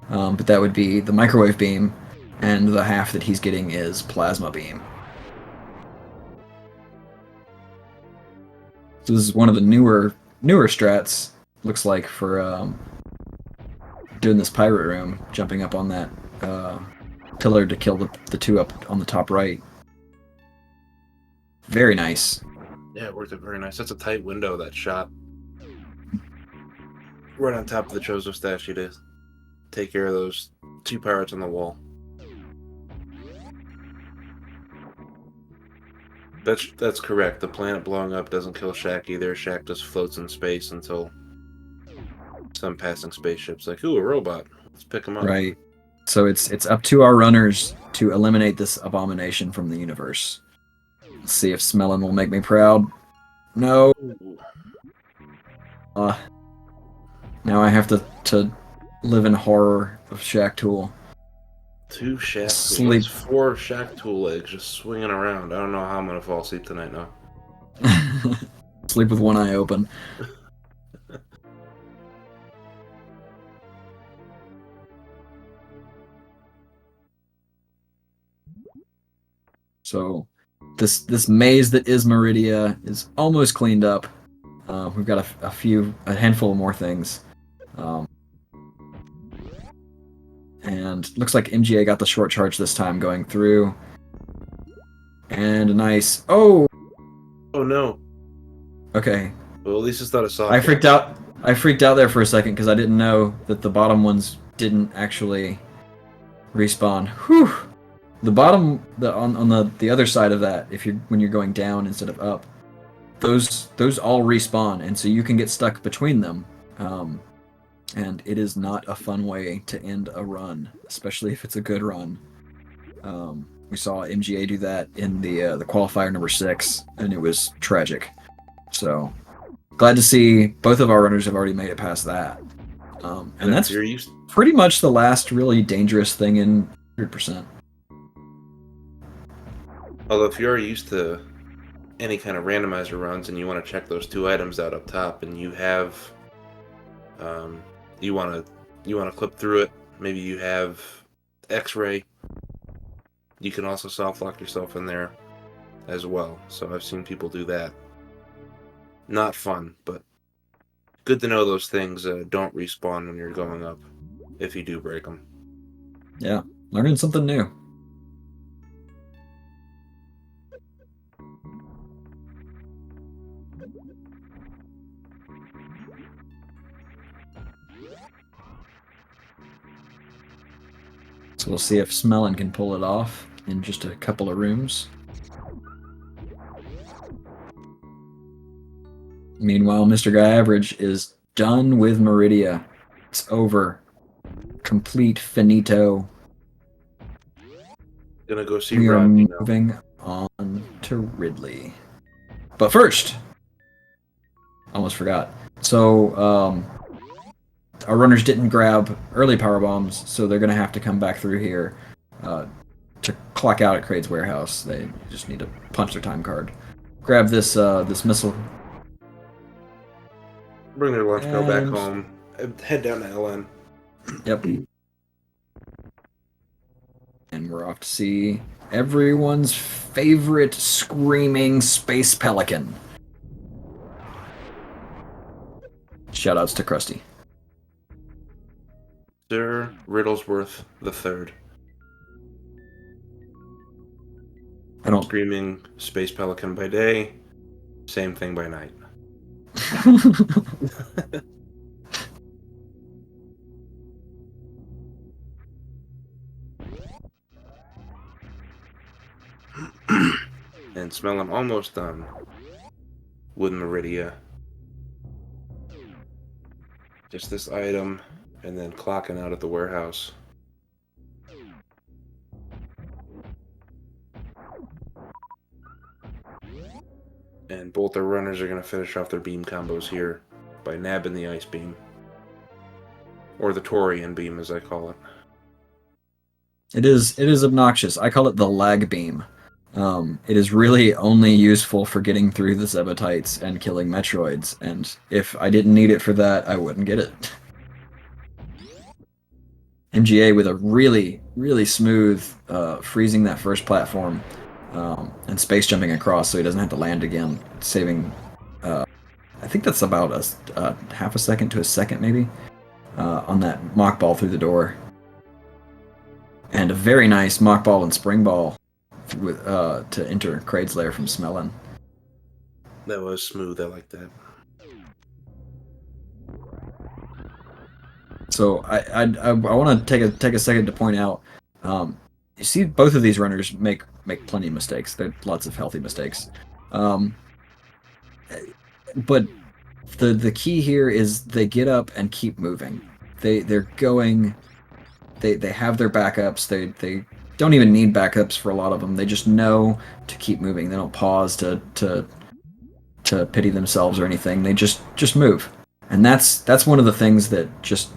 But that would be the microwave beam, and the half that he's getting is plasma beam. So this is one of the newer strats, looks like, for doing this pirate room, jumping up on that pillar to kill the two up on the top right. Very nice. Yeah, it worked out very nice. That's a tight window, that shot. Right on top of the Chozo statue to take care of those two pirates on the wall. That's correct. The planet blowing up doesn't kill Shaq either. Shaq just floats in space until some passing spaceship's like, ooh, a robot. Let's pick him up. Right. So it's up to our runners to eliminate this abomination from the universe. Let's see if Smelon will make me proud. No. Now I have to live in horror of Shack Tool. Two Shaq Sleep. Tools. 4 Shaq Tool legs just swinging around. I don't know how I'm going to fall asleep tonight now. Sleep with one eye open. So this maze that is Meridia is almost cleaned up. We've got a handful more things. And looks like MGA got the short charge this time going through. And a nice... Oh! Oh no. Okay. Well, at least it's not a soft. I freaked out. I freaked out there for a second because I didn't know that the bottom ones didn't actually respawn. Whew! The bottom, on the other side of that, when you're going down instead of up, those all respawn, and so you can get stuck between them. And it is not a fun way to end a run, especially if it's a good run. We saw MGA do that in the qualifier number 6, and it was tragic. So glad to see both of our runners have already made it past that. And that's pretty much the last really dangerous thing in 100%. Although if you're used to any kind of randomizer runs and you want to check those 2 items out up top, and you have you want to clip through it, maybe you have X-ray, you can also soft lock yourself in there as well. So I've seen people do that. Not fun, but good to know those things don't respawn when you're going up if you do break them. Yeah, learning something new. So we'll see if Smelon can pull it off in just a couple of rooms. Meanwhile, MrGuyAverage is done with Meridia. It's over. Complete finito. Gonna go see we Rod, are moving on to Ridley. But first, almost forgot. So, our runners didn't grab early power bombs, so they're going to have to come back through here to clock out at Kraid's warehouse. They just need to punch their time card. Grab this missile. Bring their lunch go back home. Head down to LN. Yep. And we're off to see everyone's favorite screaming space pelican. Shoutouts to Krusty. Sir Riddlesworth III. I don't... Screaming space pelican by day, same thing by night. And Smelon almost done with Meridia. Just this item, and then clocking out at the warehouse. And both their runners are going to finish off their beam combos here by nabbing the ice beam. Or the Torian beam, as I call it. It is obnoxious. I call it the lag beam. It is really only useful for getting through the Zebatites and killing Metroids, and if I didn't need it for that, I wouldn't get it. MGA with a really, really smooth freezing that first platform and space jumping across so he doesn't have to land again, saving, I think that's about a half a second to a second maybe, on that mock ball through the door. And a very nice mock ball and spring ball with to enter Kraid's lair from Smelon. That was smooth. I like that. So I want to take a second to point out. You see, both of these runners make plenty of mistakes. They're lots of healthy mistakes. But the key here is they get up and keep moving. They're going. They have their backups. They don't even need backups for a lot of them. They just know to keep moving. They don't pause to pity themselves or anything. They just move. And that's one of the things that just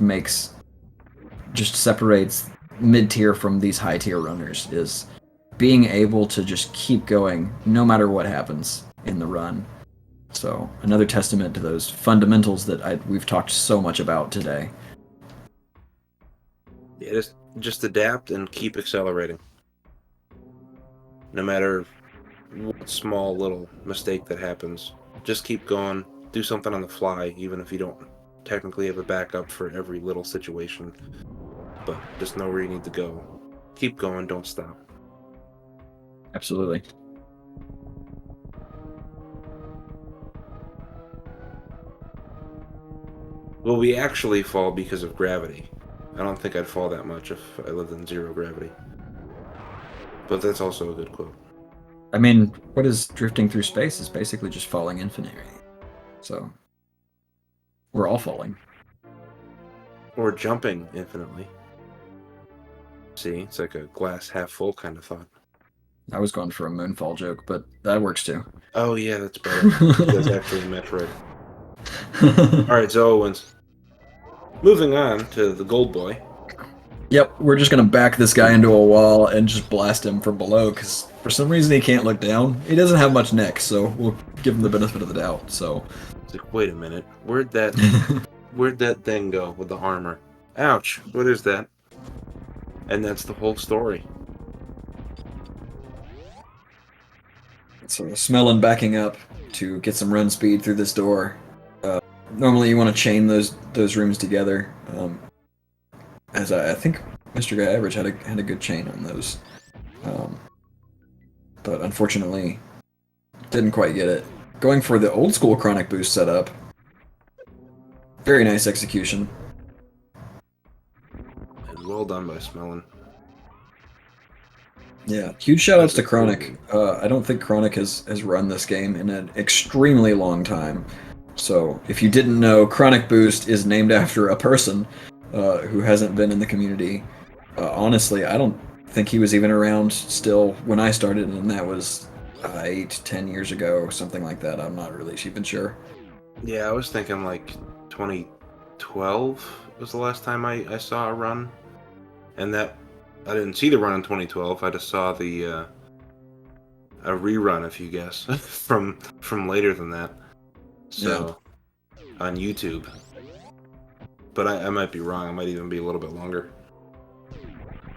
separates mid-tier from these high-tier runners, is being able to just keep going no matter what happens in the run. So another testament to those fundamentals that we've talked so much about today. Yeah, just adapt and keep accelerating. No matter what small little mistake that happens, just keep going. Do something on the fly, even if you don't technically have a backup for every little situation. But just know where you need to go. Keep going, don't stop. Absolutely. Well, we actually fall because of gravity. I don't think I'd fall that much if I lived in zero gravity. But that's also a good quote. I mean, what is drifting through space is basically just falling infinitely. So we're all falling. Or jumping infinitely. See, it's like a glass half full kind of thought. I was going for a moonfall joke, but that works too. Oh yeah, that's better. That's actually Metroid. Alright, Zoa wins. Moving on to the gold boy. Yep, we're just gonna back this guy into a wall and just blast him from below, because for some reason he can't look down. He doesn't have much neck, so we'll give him the benefit of the doubt. So It's like, wait a minute, where'd that thing go with the armor? Ouch, what is that? And that's the whole story. So Smelon backing up to get some run speed through this door. Normally you want to chain those rooms together. As I think MrGuyAverage had a good chain on those. But unfortunately didn't quite get it. Going for the old school chronic boost setup. Very nice execution. And well done by Smelon. Yeah, huge shoutouts to Chronic. I don't think Chronic has run this game in an extremely long time. So, if you didn't know, Chronic Boost is named after a person who hasn't been in the community. Honestly, I don't think he was even around still when I started, and that was 8-10 years ago, something like that. I'm not really even sure. Yeah, I was thinking like 2012 was the last time I saw a run. And that I didn't see the run in 2012. I just saw the a rerun, if you guess, from later than that. So on YouTube. But I might be wrong. It might even be a little bit longer.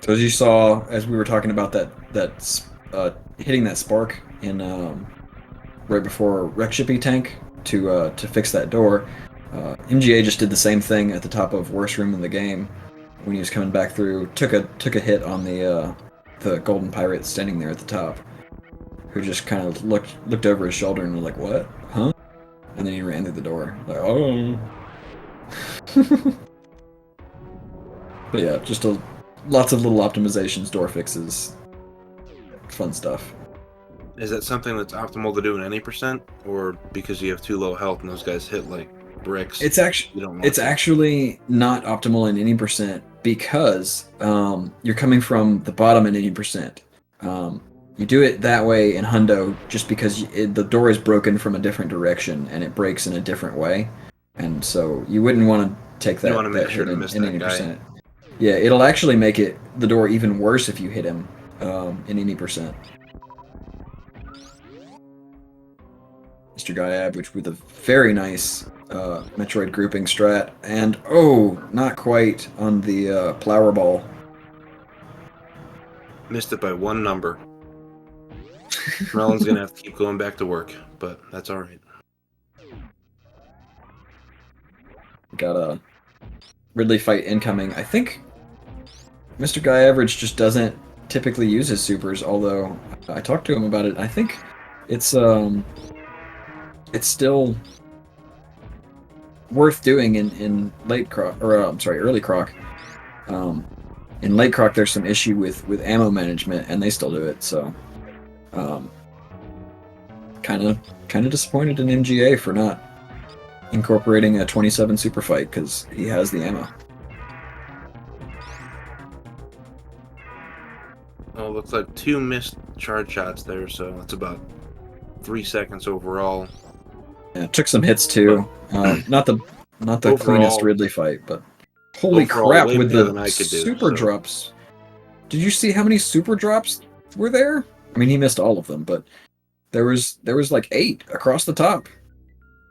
So as you saw, as we were talking about that hitting that spark in right before Wreck Shippy tank to fix that door, MGA just did the same thing at the top of worst room in the game. When he was coming back through, took a hit on the golden pirate standing there at the top, who just kind of looked over his shoulder and was like, "What? Huh?" And then he ran through the door. Like, oh. But yeah, just lots of little optimizations, door fixes, fun stuff. Is that something that's optimal to do in any percent, or because you have too low health and those guys hit like bricks? It's actually not optimal in any percent because you're coming from the bottom in any percent. You do it that way in Hundo just because the door is broken from a different direction and it breaks in a different way, and so you wouldn't want to take that. You want to make sure to in miss that any guy. percent. Yeah, it'll actually make the door even worse if you hit him in any percent. MrGuyAverage with a very nice Metroid grouping strat, and not quite on the flower ball. Missed it by one number. Melon's gonna have to keep going back to work, but that's all right. Got a Ridley fight incoming. I think MrGuyAverage just doesn't typically use his supers, although I talked to him about it. I think it's still worth doing in late croc, or early croc. In late croc, there's some issue with ammo management, and they still do it. So, kind of disappointed in MGA for not incorporating a 27 super fight because he has the ammo. Oh, looks like 2 missed charge shots there, so that's about 3 seconds overall. Yeah, took some hits too. Not the Overall, cleanest Ridley fight, but holy overall, crap way with better the than I could do, super so. drops. Did you see how many super drops were there? I mean, he missed all of them, but there was like 8 across the top.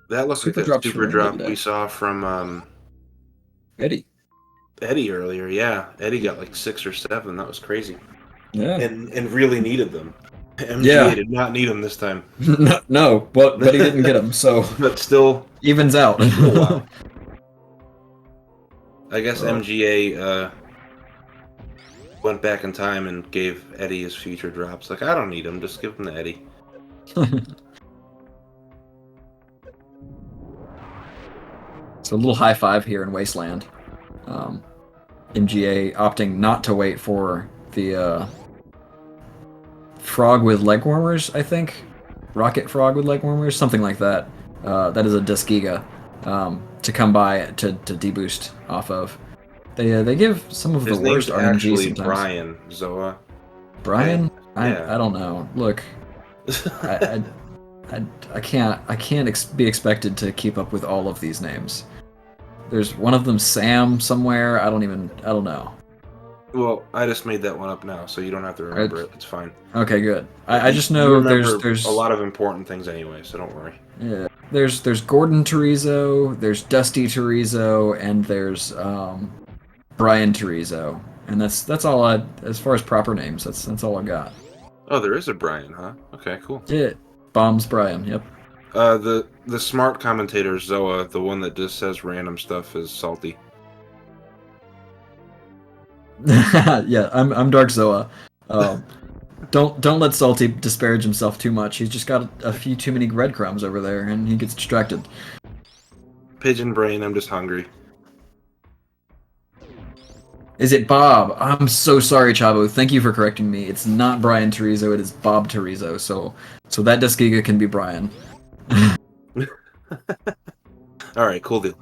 That looked Super like that drops super from drop Monday. we saw from Eddie earlier. Yeah, Eddie got like 6 or 7. That was crazy. Yeah. And really needed them. MGA Yeah. did not need them this time. no, but he didn't get them, so But still evens out. wow. I guess Oh. MGA went back in time and gave Eddie his future drops. Like, I don't need them, just give them to Eddie. So a little high five here in Wasteland. MGA opting not to wait for the frog with leg warmers, I think. Rocket frog with leg warmers, something like that. That is a Disgiga to come by to deboost off of. They give some of His the worst name's RNG actually sometimes. Brian Zoa. Brian? Yeah. I don't know. Look, I can't be expected to keep up with all of these names. There's one of them Sam somewhere. I don't know. Well, I just made that one up now, so you don't have to remember it. It's fine. Okay, good. I You- just you know remember there's a lot of important things anyway, so don't worry. yeah. There's Gordon Turizo, there's Dusty Turizo, and there's Brian Turizo, and that's all I as far as proper names. That's all I got. Oh, there is a Brian, huh? Okay, cool. Yeah, Bombs Brian. Yep. The smart commentator Zoa, the one that just says random stuff, is salty. Yeah, I'm Dark Zoa. Don't let Salty disparage himself too much. He's just got a few too many breadcrumbs over there, and he gets distracted. Pigeon brain, I'm just hungry. Is it Bob? I'm so sorry, Chavo. Thank you for correcting me. It's not Brian Turizo. It is Bob Turizo. So that Disgiga can be Brian. All right, cool deal.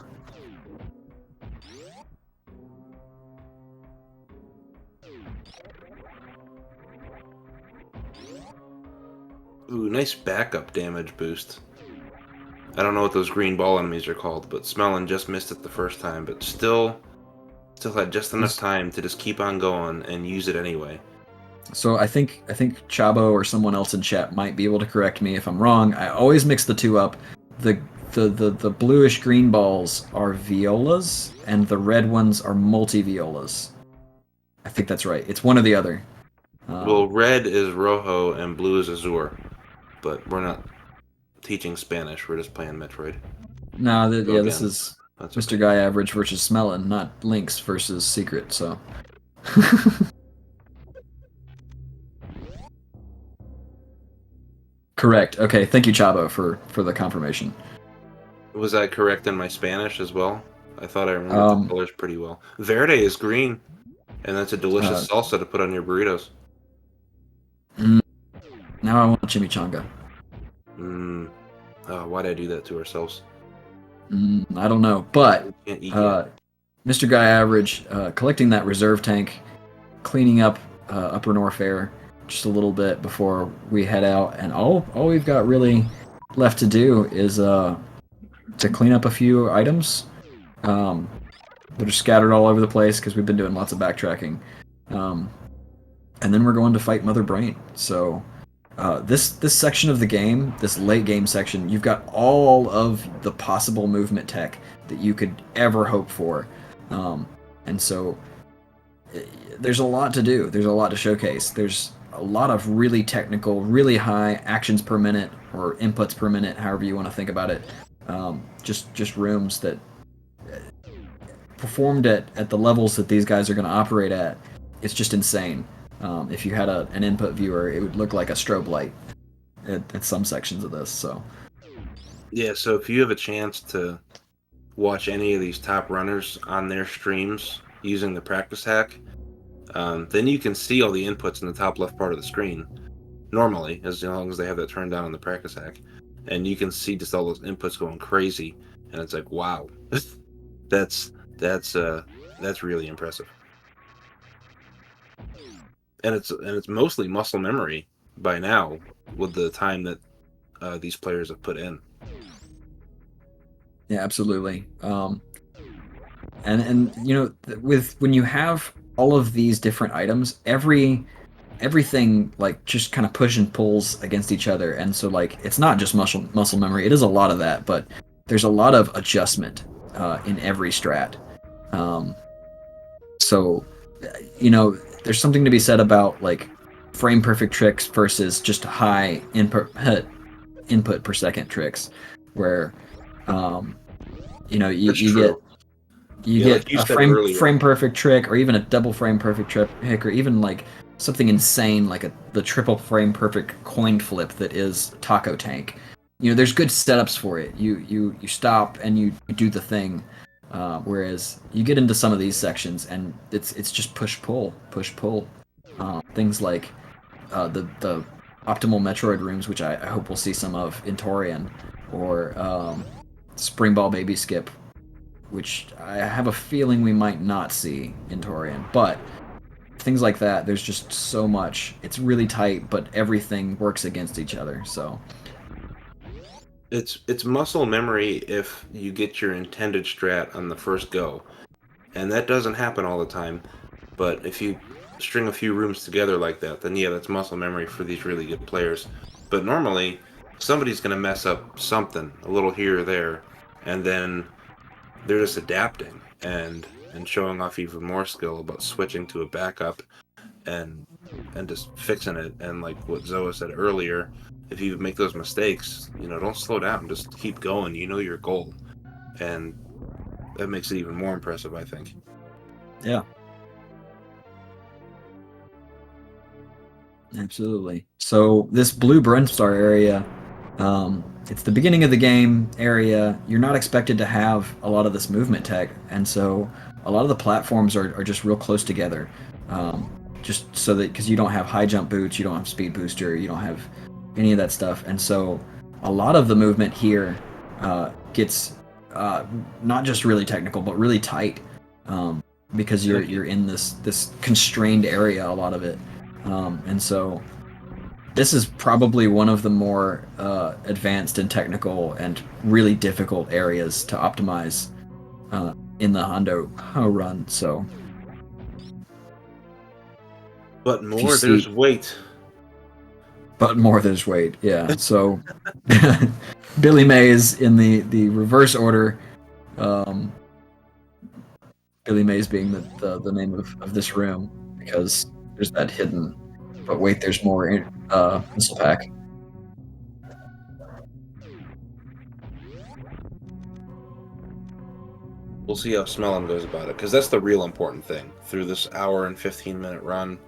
Ooh, nice backup damage boost. I don't know what those green ball enemies are called, but Smelon just missed it the first time, but still had just enough time to just keep on going and use it anyway. So I think Chabo or someone else in chat might be able to correct me if I'm wrong. I always mix the two up. The bluish green balls are violas, and the red ones are multi-violas. I think that's right. It's one or the other. Well, red is rojo and blue is azur, but we're not teaching Spanish. We're just playing Metroid. No, Go yeah, this again. is That's Mr. okay. Guy Average versus Smelon, not Lynx versus Secret. So. Correct. Okay, thank you, Chabo, for the confirmation. Was I correct in my Spanish as well? I thought I remembered the colors pretty well. Verde is green, and that's a delicious salsa to put on your burritos. Now I want chimichanga. Oh, why'd I do that to ourselves? I don't know, but We can't eat yet. Mr. Guy Average, collecting that reserve tank, cleaning up Upper Norfair just a little bit before we head out, and all we've got really left to do is to clean up a few items that are scattered all over the place because we've been doing lots of backtracking, and then we're going to fight Mother Brain. So this section of the game, this late game section, you've got all of the possible movement tech that you could ever hope for, and so there's a lot to do. There's a lot to showcase. There's a lot of really technical, really high actions per minute or inputs per minute, however you want to think about it. Just rooms that performed at the levels that these guys are going to operate at. It's just insane. If you had an input viewer, it would look like a strobe light at some sections of this. So Yeah, so if you have a chance to watch any of these top runners on their streams using the practice hack, then you can see all the inputs in the top left part of the screen normally, as long as they have that turned down on the practice hack, and you can see just all those inputs going crazy, and it's like, wow, that's really impressive. And it's mostly muscle memory by now with the time that these players have put in. yeah, absolutely. And you know, when you have all of these different items, everything like just kind of push and pulls against each other, and so like it's not just muscle memory. It is a lot of that, but there's a lot of adjustment in every strat. So you know, there's something to be said about like frame perfect tricks versus just high input per second tricks, where you know you get like you a said earlier. frame perfect trick, or even a double frame perfect trick, or even like something insane like the triple frame perfect coin flip that is Taco Tank. there's good setups for it. You stop and you do the thing. Whereas you get into some of these sections and it's just push pull. Things like the optimal Metroid rooms, which I hope we'll see some of in Torian, or Spring Ball Baby Skip, which I have a feeling we might not see in Torian. But things like that, there's just so much. It's really tight, but everything works against each other. So It's muscle memory if you get your intended strat on the first go, and that doesn't happen all the time. But if you string a few rooms together like that, then yeah, that's muscle memory for these really good players. But normally, somebody's going to mess up something, a little here or there, and then they're just adapting and showing off even more skill about switching to a backup and just fixing it. And like what Zoa said earlier, if you make those mistakes, don't slow down, just keep going. You know your goal, and that makes it even more impressive, I think. yeah. Absolutely. So this blue Brinstar area, it's the beginning of the game area. You're not expected to have a lot of this movement tech, and so a lot of the platforms are just real close together. Just so that, because you don't have high jump boots, you don't have speed booster, you don't have any of that stuff, and so a lot of the movement here gets not just really technical, but really tight, because you're in this constrained area, a lot of it. And so this is probably one of the more advanced and technical and really difficult areas to optimize in the Hondo run. So, but more there's weight. But more there's weight, yeah. So Billy Mays in the reverse order. Billy Mays being the name of this room, because there's that hidden, but wait, there's more missile pack. We'll see how Smelon goes about it, because that's the real important thing. Through this hour and 15-minute run,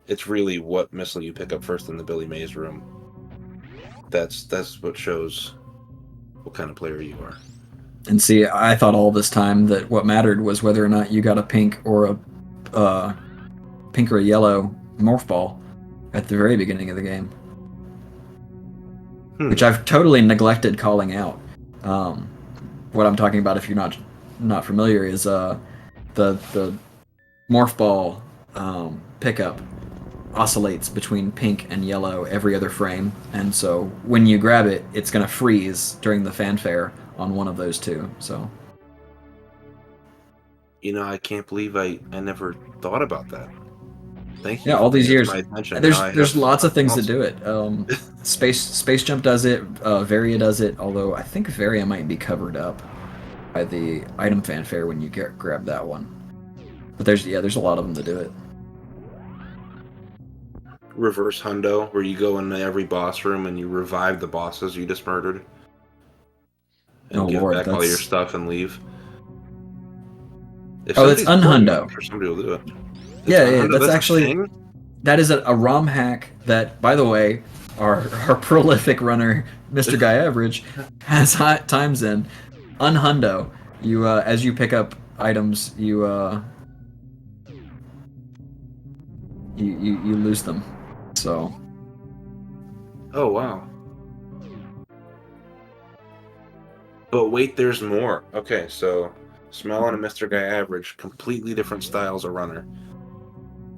it's really what missile you pick up first in the Billy Mays room. That's what shows what kind of player you are. And see, I thought all this time that what mattered was whether or not you got a pink or a yellow morph ball at the very beginning of the game, which I've totally neglected calling out. What I'm talking about, if you're not familiar, is the morph ball pickup oscillates between pink and yellow every other frame, and so when you grab it, it's going to freeze during the fanfare on one of those two. So, I can't believe I never thought about that. Thank you. Yeah, all these years. There's lots of things that do it. Space Jump does it. Varia does it. Although I think Varia might be covered up by the item fanfare when you grab that one. But there's a lot of them that do it. Reverse hundo, where you go into every boss room and you revive the bosses you just murdered, and give back all your stuff and leave. That's unhundo. Somebody will do it. Yeah, that's actually that is a ROM hack that, by the way, our prolific runner, MrGuyAverage, has times in. Unhundo. You as you pick up items, you lose them. So. Oh wow. But wait, there's more. Okay, so Smelon and MrGuyAverage, completely different styles of runner.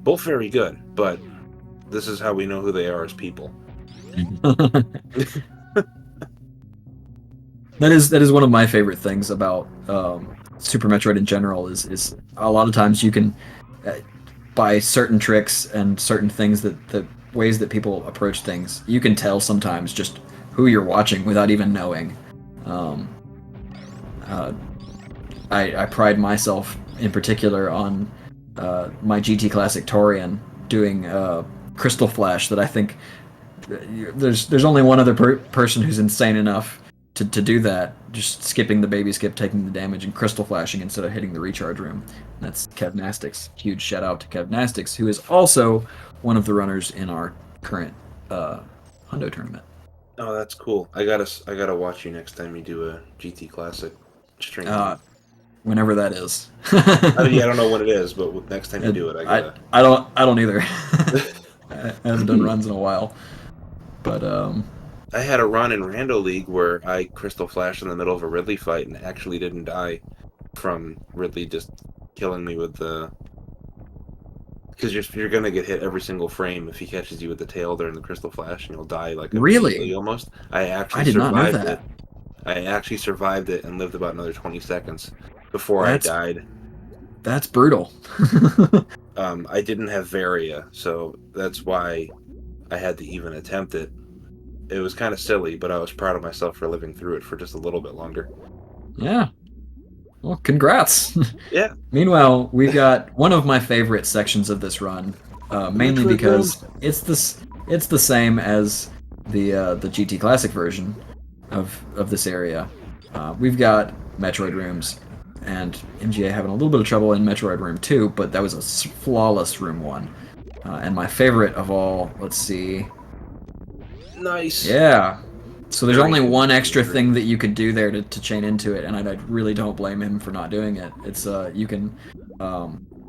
Both very good, but this is how we know who they are as people. That is one of my favorite things about Super Metroid in general. Is a lot of times you can, by certain tricks and certain things that ways that people approach things, you can tell sometimes just who you're watching without even knowing. I pride myself in particular on my GT Classic Torian doing Crystal Flash that I think there's only one other person who's insane enough to do that, just skipping the baby skip, taking the damage, and Crystal Flashing instead of hitting the recharge room. And that's Kevnastics. Huge shout out to Kevnastics, who is also one of the runners in our current Hundo tournament. Oh, that's cool. I gotta watch you next time you do a GT Classic stream. Uh, whenever that is. I don't know when it is, but next time you do it, I I gotta. I don't either. I haven't done runs in a while, but I had a run in Rando League where I crystal flashed in the middle of a Ridley fight and actually didn't die from Ridley just killing me with the. Because you're gonna get hit every single frame if he catches you with the tail during the crystal flash, and you'll die like really, immediately almost. I I actually did not know survived it. that. I actually survived it and lived about another 20 seconds before I That's died. that's brutal. I didn't have Varia, so that's why I had to even attempt it. It was kind of silly, but I was proud of myself for living through it for just a little bit longer. Yeah. Well, congrats. Yeah, Meanwhile, we've got one of my favorite sections of this run, the mainly Metroid rooms. because it's the same as the GT Classic version of this area. We've got Metroid rooms, and MGA having a little bit of trouble in Metroid Room 2, but that was a flawless Room 1. And my favorite of all, let's see, Nice. yeah. So there's Very only good one extra maneuvering. thing that you could do there to chain into it, and I really don't blame him for not doing it. It's you can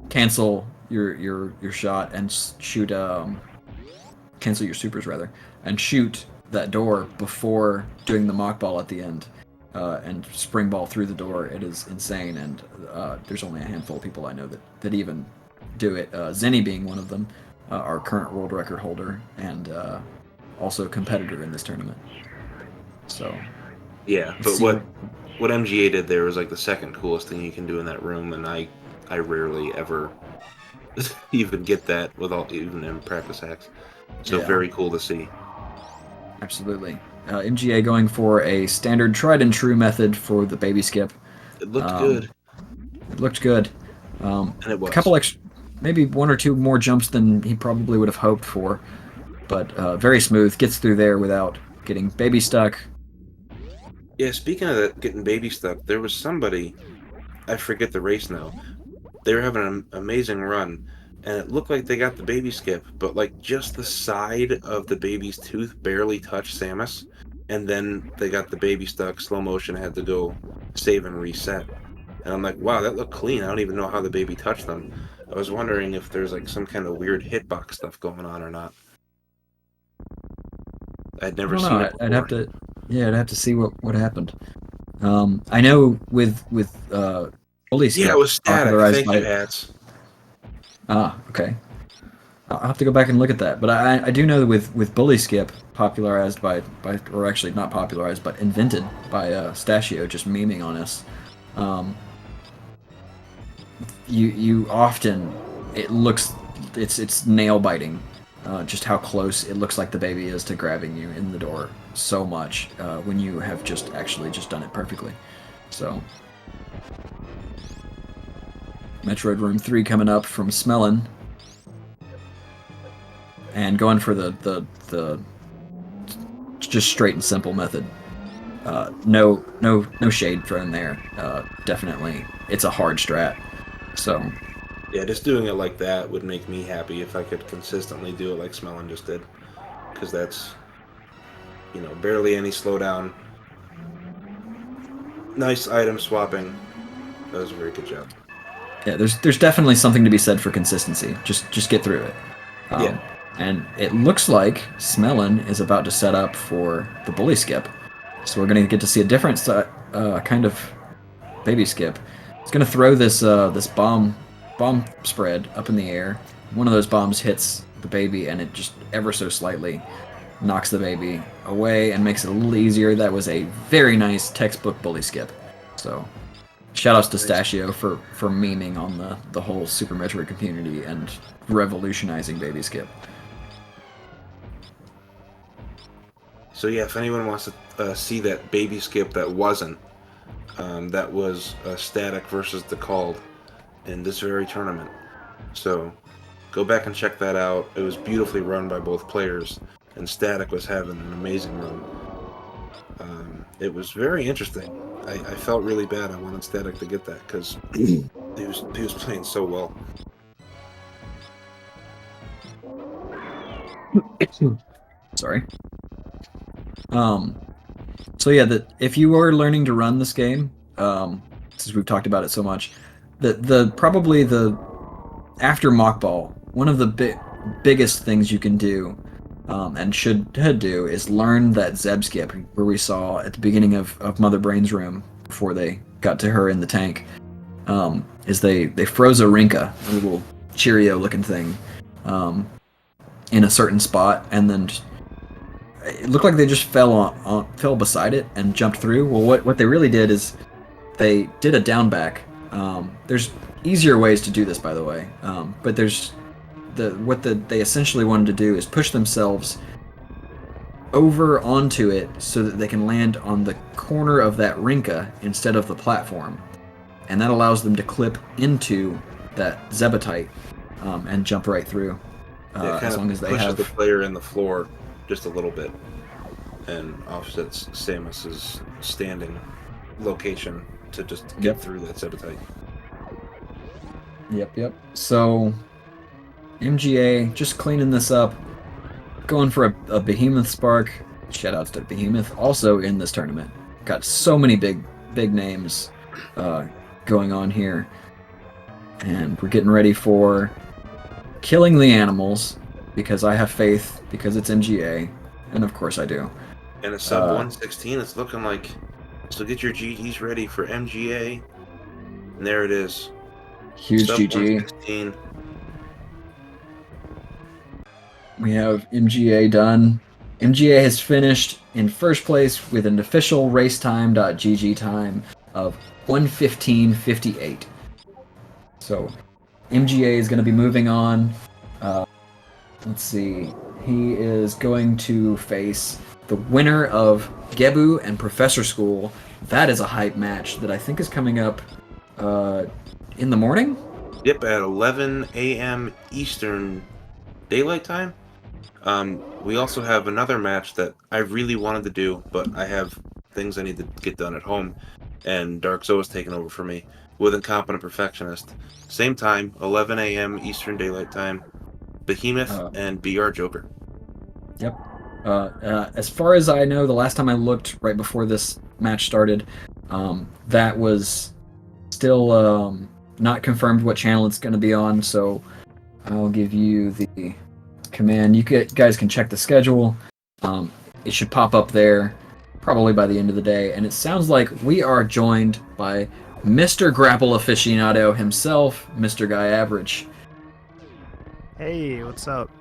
cancel your shot and shoot cancel your supers rather, and shoot that door before doing the mock ball at the end, and spring ball through the door. It is insane, and there's only a handful of people I know that even do it. Zenny being one of them, our current world record holder, and also a competitor in this tournament. So Yeah, let's but see. what MGA did there was like the second coolest thing you can do in that room, and I rarely ever even get that without even in practice hacks. So Yeah, very cool to see. absolutely. MGA going for a standard tried and true method for the baby skip. It looked Um, good, it looked good. and it A was. couple extra, maybe one or two more jumps than he probably would have hoped for, but very smooth. Gets through there without getting baby stuck. Yeah, speaking of that, getting baby stuck, there was somebody, I forget the race now. They were having an amazing run, and it looked like they got the baby skip, but like just the side of the baby's tooth barely touched Samus, and then they got the baby stuck, slow motion, had to go save and reset. And I'm like, wow, that looked clean. I don't even know how the baby touched them. I was wondering if there's like some kind of weird hitbox stuff going on or not. I'd I never don't seen know. it I'd have before. to, yeah, I'd have to see what happened. I know with bully Yeah, it skip was static. popularized Thank you, by Hats. okay. I'll have to go back and look at that. But I do know that with bully skip popularized by or actually not popularized but invented by Stachio just memeing on us. Um, you often it looks it's nail biting. Just how close it looks like the baby is to grabbing you in the door so much when you have just actually just done it perfectly. So Metroid Room 3 coming up from Smelon and going for the just straight and simple method. No shade thrown there. Definitely, it's a hard strat. So Yeah, just doing it like that would make me happy if I could consistently do it like Smelon just did. Because that's, barely any slowdown. Nice item swapping. That was a very good job. yeah, there's definitely something to be said for consistency. Just get through it. Yeah. Um, and it looks like Smelon is about to set up for the bully skip. So we're gonna get to see a different kind of baby skip. It's gonna throw this bomb spread up in the air. One of those bombs hits the baby, and it just ever so slightly knocks the baby away and makes it a little easier. That was a very nice textbook bully skip. So shoutouts to Nice. Stachio for memeing on the whole Super Metroid community and revolutionizing baby skip. So yeah, if anyone wants to see that baby skip that was Static versus the Called in this very tournament. So go back and check that out. It was beautifully run by both players, and Static was having an amazing run. It was very interesting. I felt really bad. I wanted Static to get that because he was playing so well. Sorry. So yeah, that if you are learning to run this game, since we've talked about it so much, the probably the after mock ball, one of the biggest things you can do, and should do, is learn that Zeb skip where we saw at the beginning of Mother Brain's room before they got to her in the tank. Is they froze a Rinka, a little Cheerio looking thing, in a certain spot, and then it looked like they just fell beside it and jumped through. Well, what they really did is they did a down back. There's easier ways to do this, by the way, but there's they essentially wanted to do is push themselves over onto it so that they can land on the corner of that Rinka instead of the platform, and that allows them to clip into that Zebetite and jump right through. As long as they pushes have the player in the floor just a little bit and offsets Samus's standing location to just get through that Zebetite. Yep. So MGA just cleaning this up, going for a Behemoth Spark. Shoutouts to Behemoth, also in this tournament. Got so many big names going on here, and we're getting ready for killing the animals because I have faith, because it's MGA, and of course I do. And a sub 116, it's looking like. So get your GGs ready for MGA. And there it is. Huge sub GG. 116. We have MGA done. MGA has finished in first place with an official racetime.gg time of 1:15:58. So MGA is going to be moving on. Let's see. He is going to face the winner of Gebu and Professor School. That is a hype match that I think is coming up in the morning? Yep, at 11 a.m. Eastern Daylight Time. We also have another match that I really wanted to do, but I have things I need to get done at home, and Dark Zoe is taking over for me with Incompetent Perfectionist. Same time, 11 a.m. Eastern Daylight Time. Behemoth and BR Joker. Yep. As far as I know, the last time I looked right before this match started, that was still not confirmed what channel it's going to be on, so I'll give you the command. You guys can check the schedule. It should pop up there probably by the end of the day, and it sounds like we are joined by Mr. Grapple Aficionado himself, MrGuyAverage. Hey, what's up?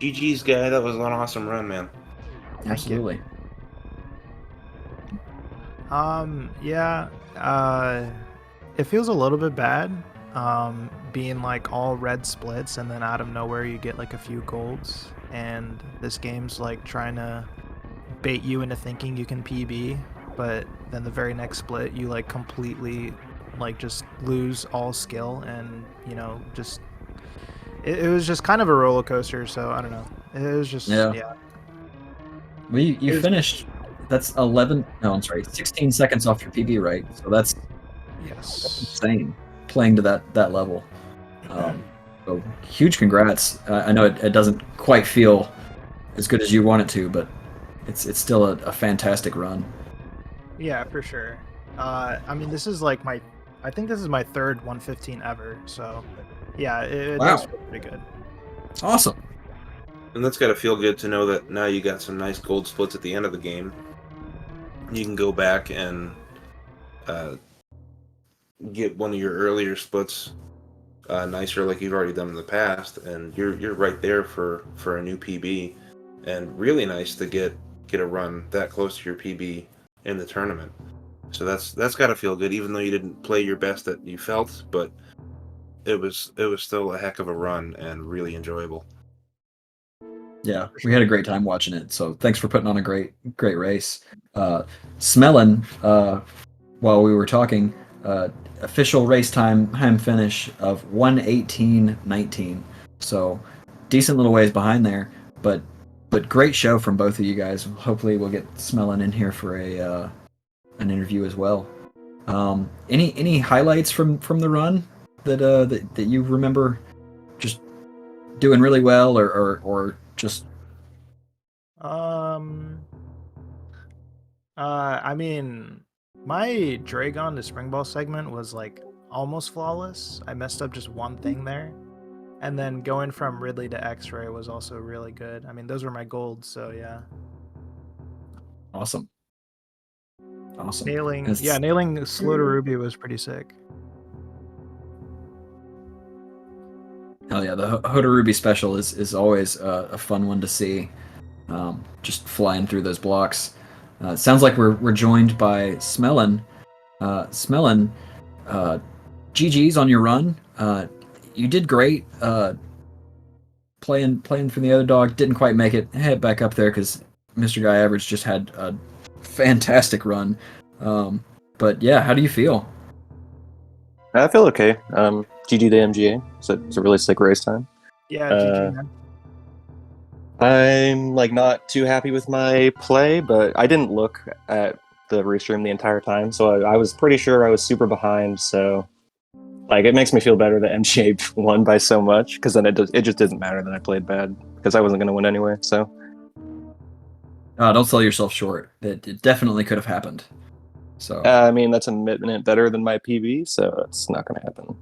GG's, guy. That was an awesome run, man. Absolutely. Yeah, it feels a little bit bad, being like all red splits and then out of nowhere you get like a few golds, and this game's like trying to bait you into thinking you can PB, but then the very next split you like completely like just lose all skill, and you know, just it was just kind of a roller coaster, so I don't know. It was just yeah. Well, you finished. That's 16 seconds off your PB, right? So that's insane. Playing to that level. So huge congrats. I know it doesn't quite feel as good as you want it to, but it's still a fantastic run. Yeah, for sure. I mean, this is like I think this is my third 115 ever, so yeah, it does feel pretty good. Awesome. And that's got to feel good to know that now you got some nice gold splits at the end of the game. You can go back and get one of your earlier splits nicer, like you've already done in the past, and you're right there for a new PB. And really nice to get a run that close to your PB in the tournament. So that's got to feel good, even though you didn't play your best that you felt, but it was still a heck of a run and really enjoyable. Yeah, we had a great time watching it. So thanks for putting on a great race. Smelon, while we were talking, official race time finish of 1:18:19. So decent little ways behind there, but great show from both of you guys. Hopefully we'll get Smelon in here for an interview as well. Any highlights from the run that you remember just doing really well, or just I mean, my Dragon to Spring Ball segment was like almost flawless. I messed up just one thing there. And then going from Ridley to X-Ray was also really good. I mean, those were my golds, so yeah. Awesome. Awesome. Nailing Slow to Ruby was pretty sick. Hell yeah, the Hoda Ruby special is always a fun one to see. Just flying through those blocks. It sounds like we're joined by Smelon. Smelon, GG's on your run. You did great. Playing for the other dog, didn't quite make it. Head back up there because MrGuyAverage just had a fantastic run. But yeah, how do you feel? I feel okay. GG to MGA. It's a really sick race time. Yeah, GG, man. I'm like not too happy with my play, but I didn't look at the restream the entire time, so I was pretty sure I was super behind. So like it makes me feel better that MGA won by so much, because then it just doesn't matter that I played bad, because I wasn't going to win anyway. So don't sell yourself short. It definitely could have happened. So I mean, that's a minute better than my PB, so it's not going to happen.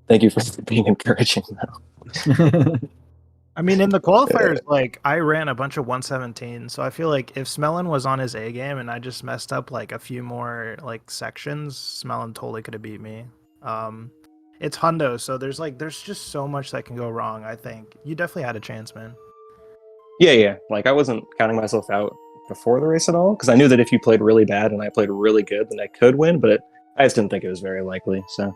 Thank you for being encouraging, though. I mean, in the qualifiers, like, I ran a bunch of 117, so I feel like if Smelon was on his A game and I just messed up, like, a few more, like, sections, Smelon totally could have beat me. It's Hundo, so there's just so much that can go wrong, I think. You definitely had a chance, man. Yeah. Like, I wasn't counting myself out before the race at all, because I knew that if you played really bad and I played really good, then I could win, but I just didn't think it was very likely, so...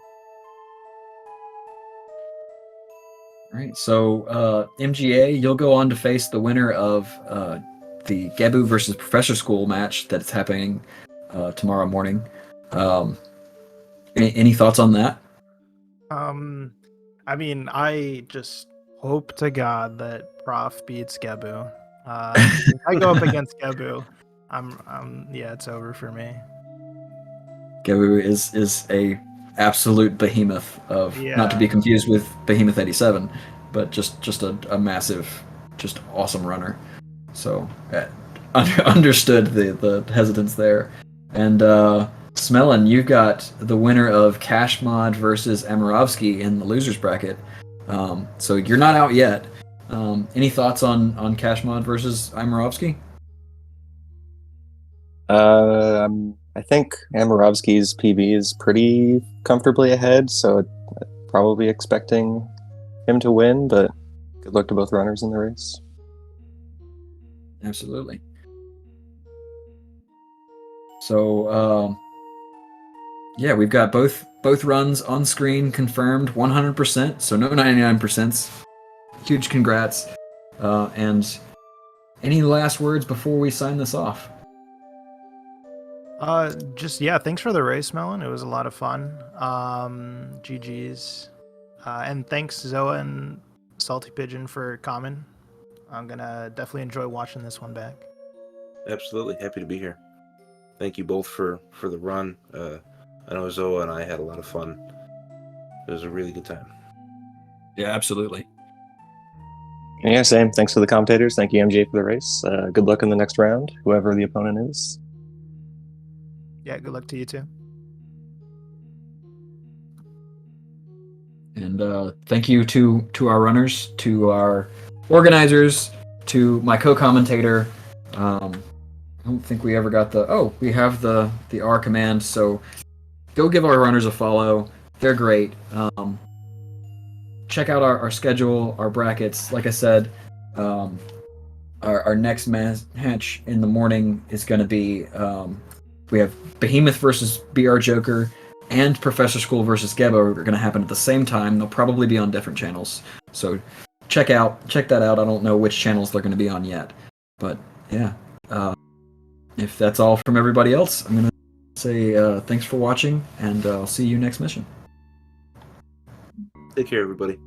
All right, so MGA, you'll go on to face the winner of the Gebu versus Professor School match that's happening tomorrow morning. Any thoughts on that? I mean, I just hope to God that Prof beats Gebu. If I go up against Gebu, yeah, it's over for me. Gebu is a absolute behemoth of, not to be confused with Behemoth 87, but just a massive, just awesome runner. So understood the hesitance there. And Smelon, you've got the winner of Cashmod versus Amarovsky in the losers bracket. So you're not out yet. Any thoughts on Cashmod versus Amarovsky? I think Amarovsky's PB is pretty comfortably ahead, so I'm probably expecting him to win, but good luck to both runners in the race. Absolutely. So, yeah, we've got both runs on screen confirmed 100%, so no 99%. Huge congrats. And any last words before we sign this off? Thanks for the race, Melon. It was a lot of fun. GG's. And thanks, Zoa and Salty Pigeon, for coming. I'm gonna definitely enjoy watching this one back. Absolutely. Happy to be here. Thank you both for the run. I know Zoa and I had a lot of fun. It was a really good time. Yeah, absolutely. Yeah, same. Thanks for the commentators. Thank you, MJ, for the race. Good luck in the next round, whoever the opponent is. Yeah, good luck to you too. And thank you to our runners, to our organizers, to my co-commentator. I don't think we ever got we have the R command, so go give our runners a follow. They're great. Check out our schedule, our brackets. Like I said, our next match in the morning is going to be we have Behemoth versus BR Joker and Professor School versus Gebo are going to happen at the same time. They'll probably be on different channels. So check that out. I don't know which channels they're going to be on yet. But yeah, if that's all from everybody else, I'm going to say thanks for watching, and I'll see you next mission. Take care, everybody.